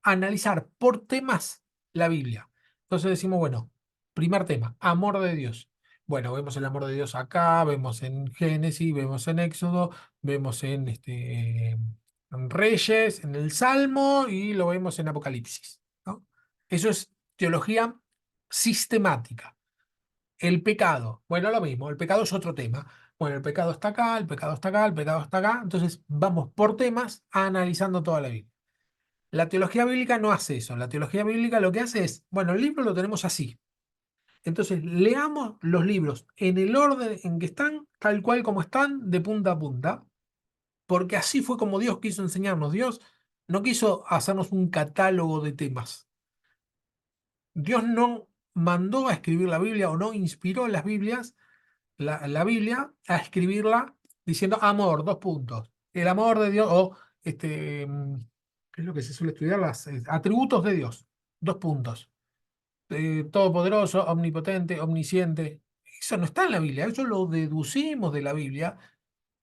analizar por temas la Biblia. Entonces decimos, bueno, primer tema, amor de Dios. Bueno, vemos el amor de Dios acá, vemos en Génesis, vemos en Éxodo, vemos en Reyes, en el Salmo y lo vemos en Apocalipsis, ¿no? Eso es teología sistemática. El pecado, bueno, lo mismo, el pecado es otro tema. Bueno, el pecado está acá, el pecado está acá, el pecado está acá. Entonces vamos por temas analizando toda la Biblia. La teología bíblica no hace eso. La teología bíblica lo que hace es, bueno, el libro lo tenemos así. Entonces, leamos los libros en el orden en que están, tal cual como están, de punta a punta, porque así fue como Dios quiso enseñarnos. Dios no quiso hacernos un catálogo de temas. Dios no mandó a escribir la Biblia o no inspiró las Biblias, la Biblia, a escribirla diciendo amor, dos puntos. El amor de Dios, o ¿qué es lo que se suele estudiar? Las atributos de Dios, dos puntos. Todopoderoso, omnipotente, omnisciente. Eso no está en la Biblia, eso lo deducimos de la Biblia,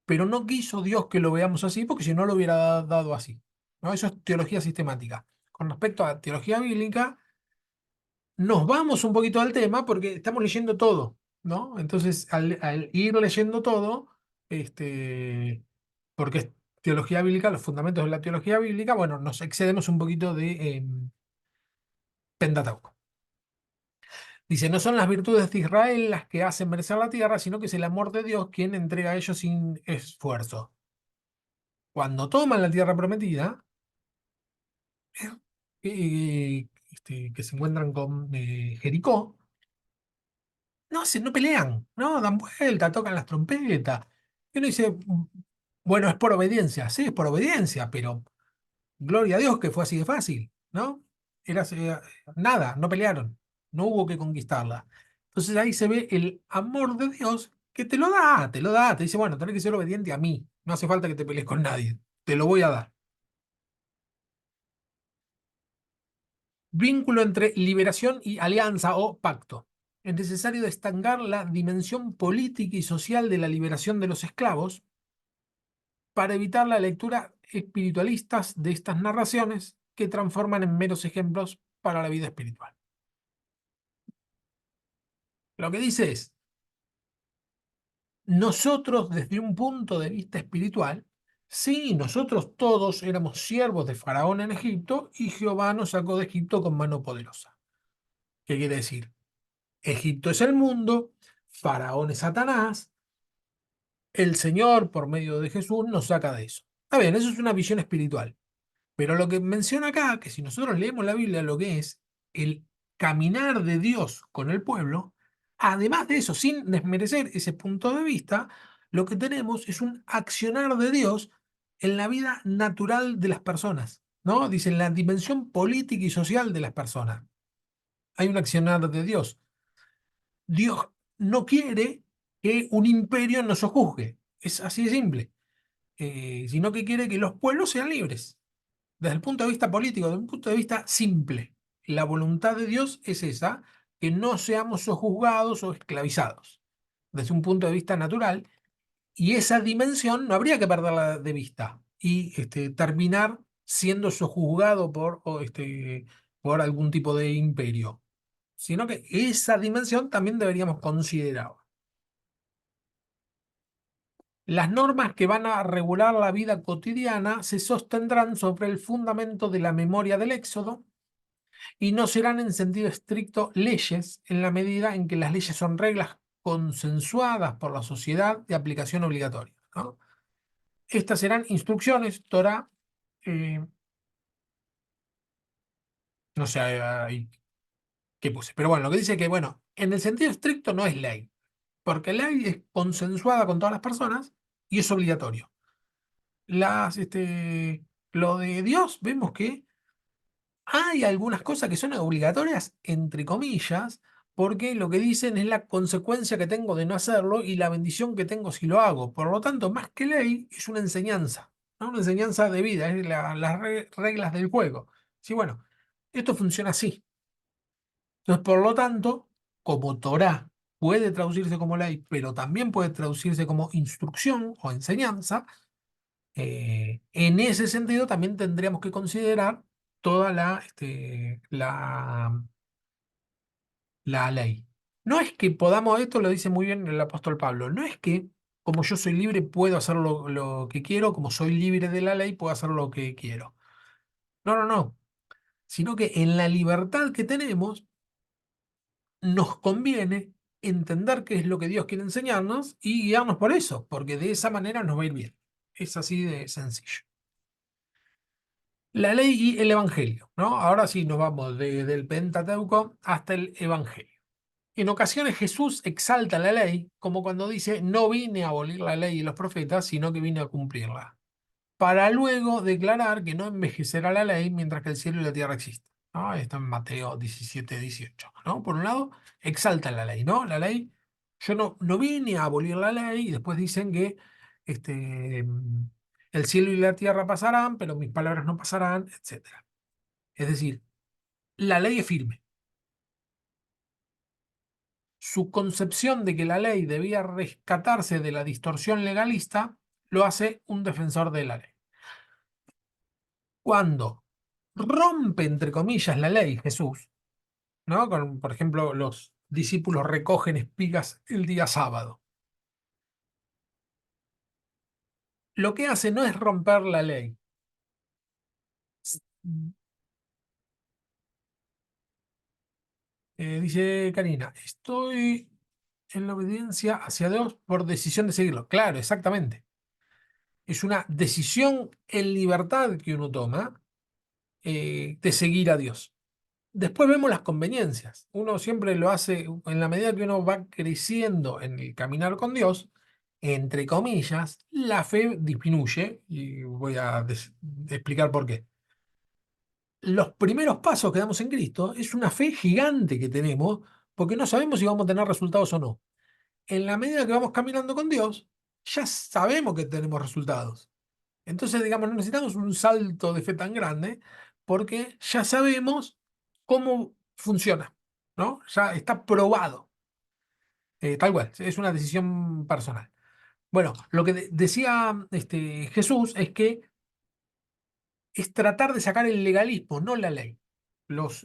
pero no quiso Dios que lo veamos así, porque si no lo hubiera dado así. ¿No? Eso es teología sistemática. Con respecto a teología bíblica, nos vamos un poquito al tema porque estamos leyendo todo, ¿no? Entonces, al ir leyendo todo, este, porque es teología bíblica, los fundamentos de la teología bíblica, bueno, nos excedemos un poquito de Pentateuco. Dice, no son las virtudes de Israel las que hacen merecer la tierra, sino que es el amor de Dios quien entrega a ellos sin esfuerzo. Cuando toman la tierra prometida, que se encuentran con Jericó, no pelean, no dan vuelta, tocan las trompetas. Y uno dice, bueno, es por obediencia, sí, es por obediencia, pero gloria a Dios que fue así de fácil, ¿no? Era nada, no pelearon, no hubo que conquistarla. Entonces ahí se ve el amor de Dios que te lo da, te dice, bueno, tenés que ser obediente a mí, no hace falta que te pelees con nadie, te lo voy a dar. Vínculo entre liberación y alianza o pacto. Es necesario destacar la dimensión política y social de la liberación de los esclavos para evitar la lectura espiritualistas de estas narraciones que transforman en meros ejemplos para la vida espiritual. Lo que dice es, nosotros desde un punto de vista espiritual, sí, nosotros todos éramos siervos de Faraón en Egipto y Jehová nos sacó de Egipto con mano poderosa. ¿Qué quiere decir? Egipto es el mundo, Faraón es Satanás, el Señor por medio de Jesús nos saca de eso. Está bien, eso es una visión espiritual. Pero lo que menciona acá, que si nosotros leemos la Biblia, lo que es el caminar de Dios con el pueblo, además de eso, sin desmerecer ese punto de vista, lo que tenemos es un accionar de Dios en la vida natural de las personas, ¿no? Dice, en la dimensión política y social de las personas. Hay un accionar de Dios. Dios no quiere que un imperio nos sojuzgue. Es así de simple. Sino que quiere que los pueblos sean libres desde el punto de vista político, desde un punto de vista simple. La voluntad de Dios es esa, que no seamos sojuzgados o esclavizados, desde un punto de vista natural, y esa dimensión no habría que perderla de vista y terminar siendo sojuzgado por algún tipo de imperio, sino que esa dimensión también deberíamos considerar. Las normas que van a regular la vida cotidiana se sostendrán sobre el fundamento de la memoria del Éxodo y no serán en sentido estricto leyes en la medida en que las leyes son reglas consensuadas por la sociedad de aplicación obligatoria, ¿no? Estas serán instrucciones, Torah, eh, no sé ahí qué puse, pero bueno, lo que dice que, bueno, en el sentido estricto no es ley, porque ley es consensuada con todas las personas y es obligatorio. Lo de Dios, vemos que hay algunas cosas que son obligatorias, entre comillas, porque lo que dicen es la consecuencia que tengo de no hacerlo y la bendición que tengo si lo hago. Por lo tanto, más que ley, es una enseñanza, ¿no? Una enseñanza de vida, es las reglas del juego. Sí, bueno, esto funciona así. Entonces, por lo tanto, como Torá puede traducirse como ley, pero también puede traducirse como instrucción o enseñanza, en ese sentido también tendríamos que considerar toda la ley. No es que podamos, esto lo dice muy bien el apóstol Pablo, no es que como yo soy libre puedo hacer lo que quiero, como soy libre de la ley puedo hacer lo que quiero. No, no, no. Sino que en la libertad que tenemos nos conviene entender qué es lo que Dios quiere enseñarnos y guiarnos por eso, porque de esa manera nos va a ir bien. Es así de sencillo. La ley y el evangelio, ¿no? Ahora sí nos vamos del Pentateuco hasta el evangelio. En ocasiones Jesús exalta la ley, como cuando dice, no vine a abolir la ley y los profetas, sino que vine a cumplirla, para luego declarar que no envejecerá la ley mientras que el cielo y la tierra existen, ¿no? Esto en Mateo 17-18, ¿no? Por un lado, exalta la ley, ¿no? La ley, yo no vine a abolir la ley, y después dicen que este, el cielo y la tierra pasarán, pero mis palabras no pasarán, etcétera. Es decir, la ley es firme. Su concepción de que la ley debía rescatarse de la distorsión legalista lo hace un defensor de la ley. Cuando rompe, entre comillas, la ley Jesús, ¿no? Por ejemplo, los discípulos recogen espigas el día sábado. Lo que hace no es romper la ley. Dice Karina, estoy en la obediencia hacia Dios por decisión de seguirlo. Claro, exactamente. Es una decisión en libertad que uno toma de seguir a Dios. Después vemos las conveniencias. Uno siempre lo hace en la medida que uno va creciendo en el caminar con Dios, entre comillas, la fe disminuye y voy a explicar por qué. Los primeros pasos que damos en Cristo es una fe gigante que tenemos porque no sabemos si vamos a tener resultados o no. En la medida que vamos caminando con Dios, ya sabemos que tenemos resultados. Entonces, digamos, no necesitamos un salto de fe tan grande porque ya sabemos cómo funciona, ¿no? Ya está probado, tal cual, es una decisión personal. Bueno, lo que decía Jesús es que es tratar de sacar el legalismo, no la ley. Los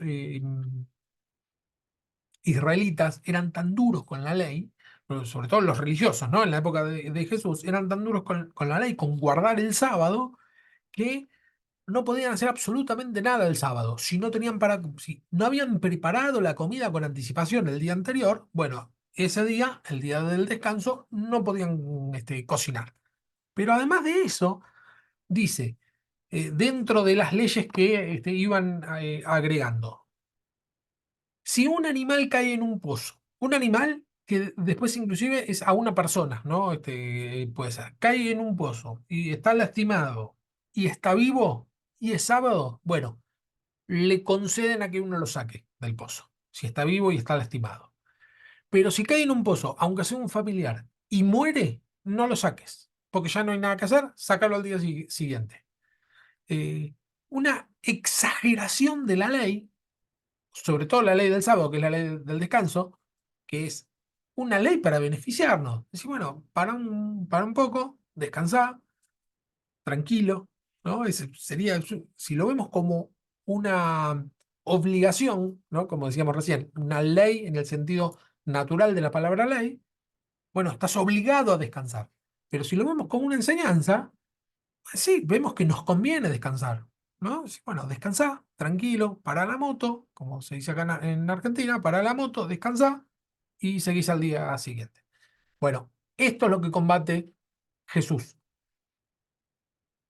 israelitas eran tan duros con la ley, pero sobre todo los religiosos, ¿no? En la época de Jesús, eran tan duros con la ley, con guardar el sábado, que no podían hacer absolutamente nada el sábado. Si no habían preparado la comida con anticipación el día anterior, bueno, ese día, el día del descanso, no podían cocinar. Pero además de eso, dice, dentro de las leyes que iban agregando, si un animal cae en un pozo, un animal que después inclusive es a una persona, ¿no? Puede ser, cae en un pozo y está lastimado y está vivo y es sábado, bueno, le conceden a que uno lo saque del pozo, si está vivo y está lastimado. Pero si cae en un pozo, aunque sea un familiar, y muere, no lo saques, porque ya no hay nada que hacer, sácalo al día siguiente. Eh, una exageración de la ley, sobre todo la ley del sábado, que es la ley del descanso, que es una ley para beneficiarnos. Decir, bueno, para un poco, descansar, tranquilo, ¿no? Ese sería, si lo vemos como una obligación, ¿no? Como decíamos recién, una ley en el sentido natural de la palabra ley, bueno, estás obligado a descansar. Pero si lo vemos como una enseñanza, sí, vemos que nos conviene descansar, ¿no? Sí, bueno, tranquilo, para la moto, como se dice acá en Argentina, para la moto, descansá, y seguís al día siguiente. Bueno, esto es lo que combate Jesús.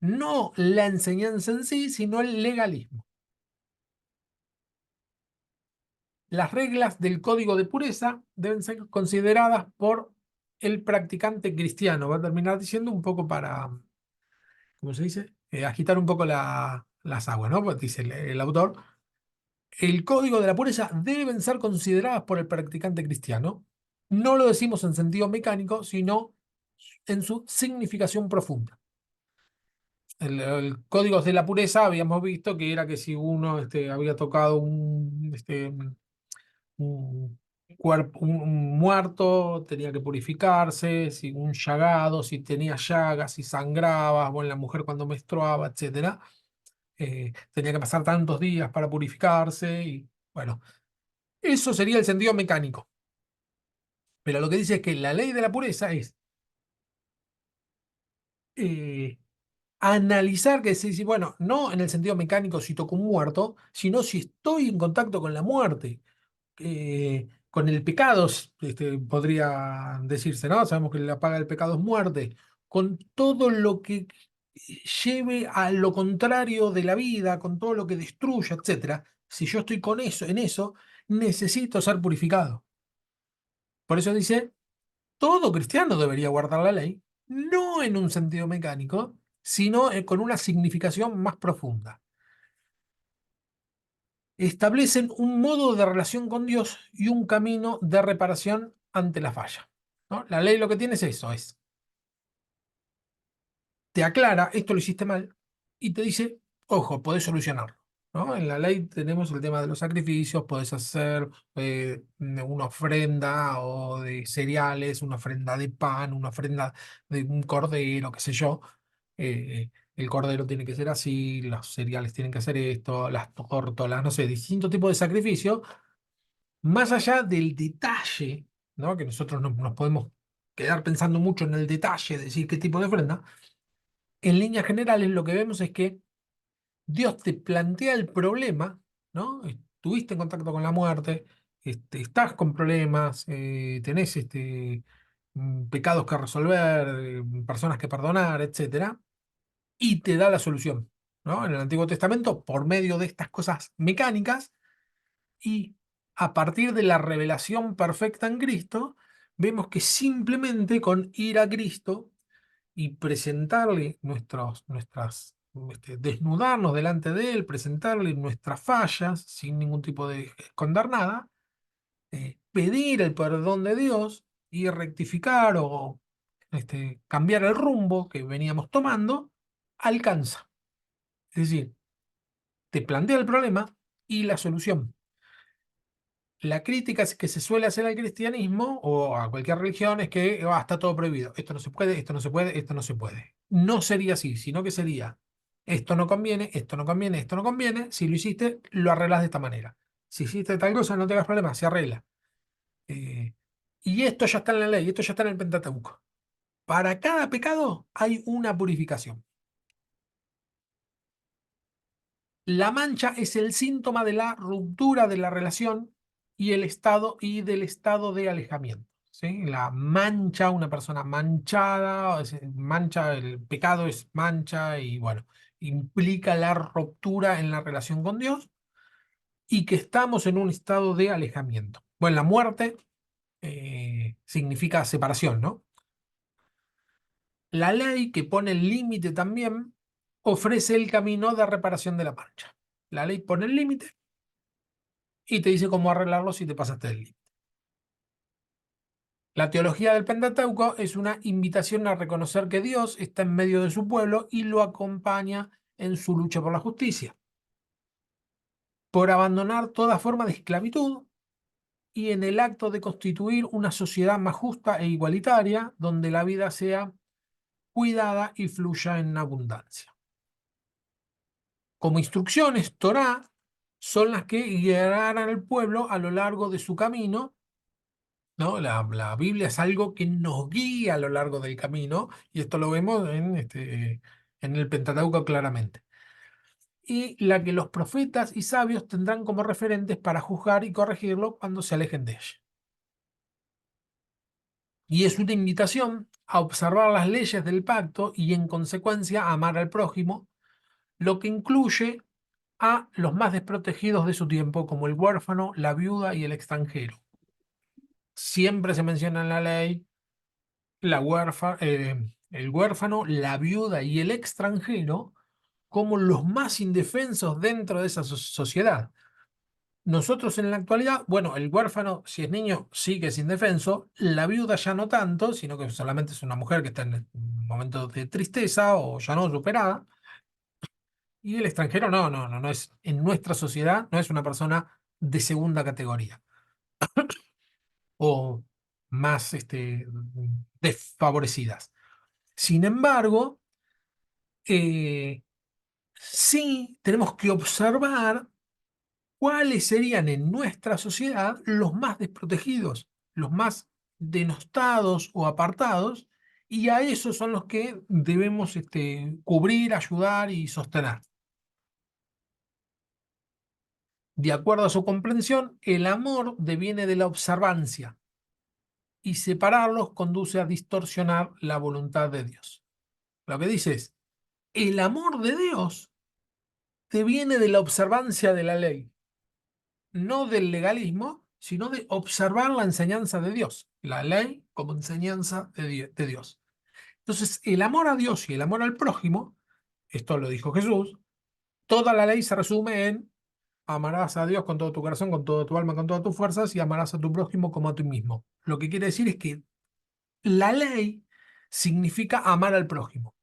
No la enseñanza en sí, sino el legalismo. Las reglas del código de pureza deben ser consideradas por el practicante cristiano. Va a terminar diciendo un poco para, ¿cómo se dice? Agitar un poco las aguas, ¿no? Pues dice el autor, el código de la pureza deben ser consideradas por el practicante cristiano. No lo decimos en sentido mecánico, sino en su significación profunda. El código de la pureza habíamos visto que era que si uno había tocado un cuerpo, un muerto, tenía que purificarse, si un llagado, si tenía llagas, si sangraba, o en la mujer cuando menstruaba, etcétera, tenía que pasar tantos días para purificarse, y bueno, eso sería el sentido mecánico. Pero lo que dice es que la ley de la pureza es eh, analizar que si, bueno, no en el sentido mecánico si toco un muerto, sino si estoy en contacto con la muerte, con el pecado, podría decirse, ¿no? Sabemos que la paga del pecado es muerte, con todo lo que lleve a lo contrario de la vida, con todo lo que destruya, etcétera. Si yo estoy con eso, en eso, necesito ser purificado. Por eso dice, todo cristiano debería guardar la ley, no en un sentido mecánico, sino con una significación más profunda. Establecen un modo de relación con Dios y un camino de reparación ante la falla, ¿no? La ley lo que tiene es eso, te aclara, esto lo hiciste mal, y te dice, ojo, podés solucionarlo, ¿no? En la ley tenemos el tema de los sacrificios, podés hacer una ofrenda o de cereales, una ofrenda de pan, una ofrenda de un cordero, qué sé yo. El cordero tiene que ser así, los cereales tienen que hacer esto, las tórtolas, no sé, distintos tipos de sacrificios más allá del detalle, ¿no? Que nosotros nos podemos quedar pensando mucho en el detalle, decir qué tipo de ofrenda, en líneas generales lo que vemos es que Dios te plantea el problema, ¿no? Estuviste en contacto con la muerte, estás con problemas, tenés pecados que resolver, personas que perdonar, etcétera, y te da la solución, ¿no? En el Antiguo Testamento, por medio de estas cosas mecánicas, y a partir de la revelación perfecta en Cristo, vemos que simplemente con ir a Cristo y presentarle desnudarnos delante de Él, presentarle nuestras fallas sin ningún tipo de esconder nada, pedir el perdón de Dios y rectificar o cambiar el rumbo que veníamos tomando, alcanza. Es decir, te plantea el problema y la solución. La crítica que se suele hacer al cristianismo o a cualquier religión es que está todo prohibido. Esto no se puede, esto no se puede, esto no se puede. No sería así, sino que sería esto no conviene, esto no conviene, esto no conviene. Si lo hiciste, lo arreglas de esta manera. Si hiciste tal cosa, no tengas problemas, se arregla. Eh, y esto ya está en la ley, esto ya está en el Pentateuco. Para cada pecado hay una purificación. La mancha es el síntoma de la ruptura de la relación y el estado y del estado de alejamiento. ¿Sí? La mancha, una persona manchada, mancha, el pecado es mancha y bueno, implica la ruptura en la relación con Dios y que estamos en un estado de alejamiento. Bueno, la muerte significa separación, ¿no? La ley que pone el límite también ofrece el camino de reparación de la mancha. La ley pone el límite y te dice cómo arreglarlo si te pasaste del límite. La teología del Pentateuco es una invitación a reconocer que Dios está en medio de su pueblo y lo acompaña en su lucha por la justicia, por abandonar toda forma de esclavitud y en el acto de constituir una sociedad más justa e igualitaria donde la vida sea cuidada y fluya en abundancia. Como instrucciones, Torá son las que guiarán al pueblo a lo largo de su camino, ¿no? La Biblia es algo que nos guía a lo largo del camino, y esto lo vemos en el Pentateuco claramente. Y la que los profetas y sabios tendrán como referentes para juzgar y corregirlo cuando se alejen de ella. Y es una invitación a observar las leyes del pacto y en consecuencia amar al prójimo, lo que incluye a los más desprotegidos de su tiempo, como el huérfano, la viuda y el extranjero. Siempre se menciona en la ley el huérfano, la viuda y el extranjero como los más indefensos dentro de esa sociedad. Nosotros en la actualidad, bueno, el huérfano, si es niño, sí que es indefenso, la viuda ya no tanto, sino que solamente es una mujer que está en un momento de tristeza o ya no superada, y el extranjero no es, en nuestra sociedad no es una persona de segunda categoría o más desfavorecidas. Sin embargo, eh, sí tenemos que observar cuáles serían en nuestra sociedad los más desprotegidos, los más denostados o apartados, y a esos son los que debemos cubrir, ayudar y sostener. De acuerdo a su comprensión, el amor deviene de la observancia y separarlos conduce a distorsionar la voluntad de Dios. Lo que dice es, el amor de Dios deviene de la observancia de la ley, no del legalismo, sino de observar la enseñanza de Dios, la ley como enseñanza de Dios. Entonces, el amor a Dios y el amor al prójimo, esto lo dijo Jesús, toda la ley se resume en amarás a Dios con todo tu corazón, con toda tu alma, con todas tus fuerzas y amarás a tu prójimo como a ti mismo. Lo que quiere decir es que la ley significa amar al prójimo.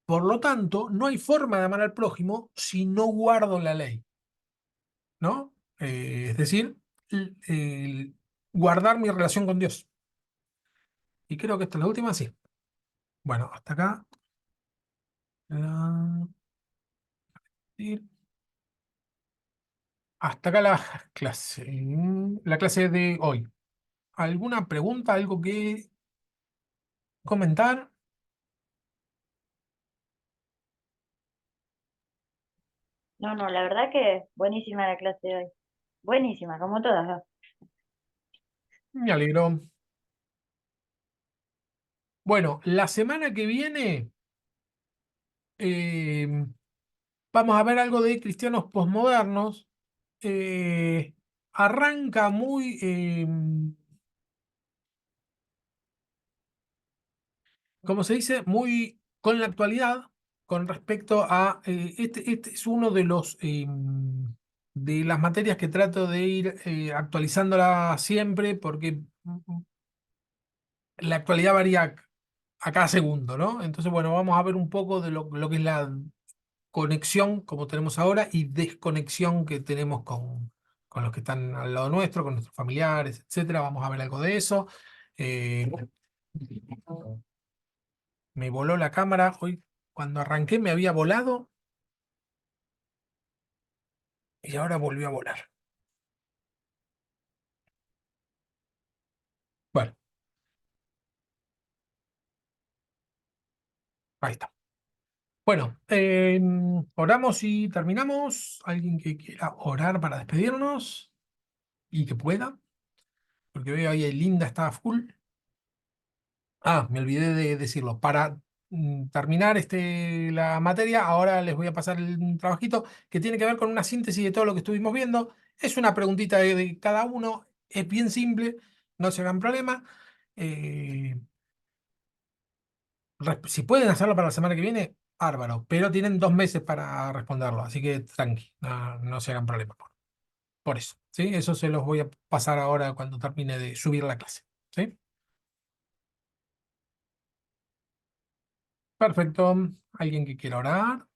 Por lo tanto, no hay forma de amar al prójimo si no guardo la ley, ¿no? Es decir, guardar mi relación con Dios. Y creo que esta es la última, sí. Bueno, hasta acá. Ah, sí, hasta acá la clase. La clase de hoy. ¿Alguna pregunta, algo que comentar? No, no, la verdad que buenísima la clase de hoy. Buenísima, como todas, ¿no? Me alegro. Bueno, la semana que viene eh, vamos a ver algo de cristianos posmodernos. Eh, arranca muy, ¿cómo se dice? Muy con la actualidad con respecto a, este es uno de de las materias que trato de ir actualizándola siempre porque la actualidad varía a cada segundo, ¿no? Entonces, bueno, vamos a ver un poco de lo que es la conexión como tenemos ahora y desconexión que tenemos con los que están al lado nuestro, con nuestros familiares, etcétera. Vamos a ver algo de eso. Eh, Me voló la cámara. Hoy, cuando arranqué, me había volado y ahora volvió a volar. Bueno, ahí está. Bueno, oramos y terminamos. ¿Alguien que quiera orar para despedirnos y que pueda? Porque veo ahí Linda está full. Ah, me olvidé de decirlo. Para terminar la materia, ahora les voy a pasar un trabajito que tiene que ver con una síntesis de todo lo que estuvimos viendo. Es una preguntita de cada uno, es bien simple, no se hagan problema. Eh, si pueden hacerlo para la semana que viene, bárbaro, pero tienen 2 meses para responderlo, así que tranqui, no se hagan problema por eso. ¿Sí? Eso se los voy a pasar ahora cuando termine de subir la clase. ¿Sí? Perfecto. ¿Alguien que quiera orar?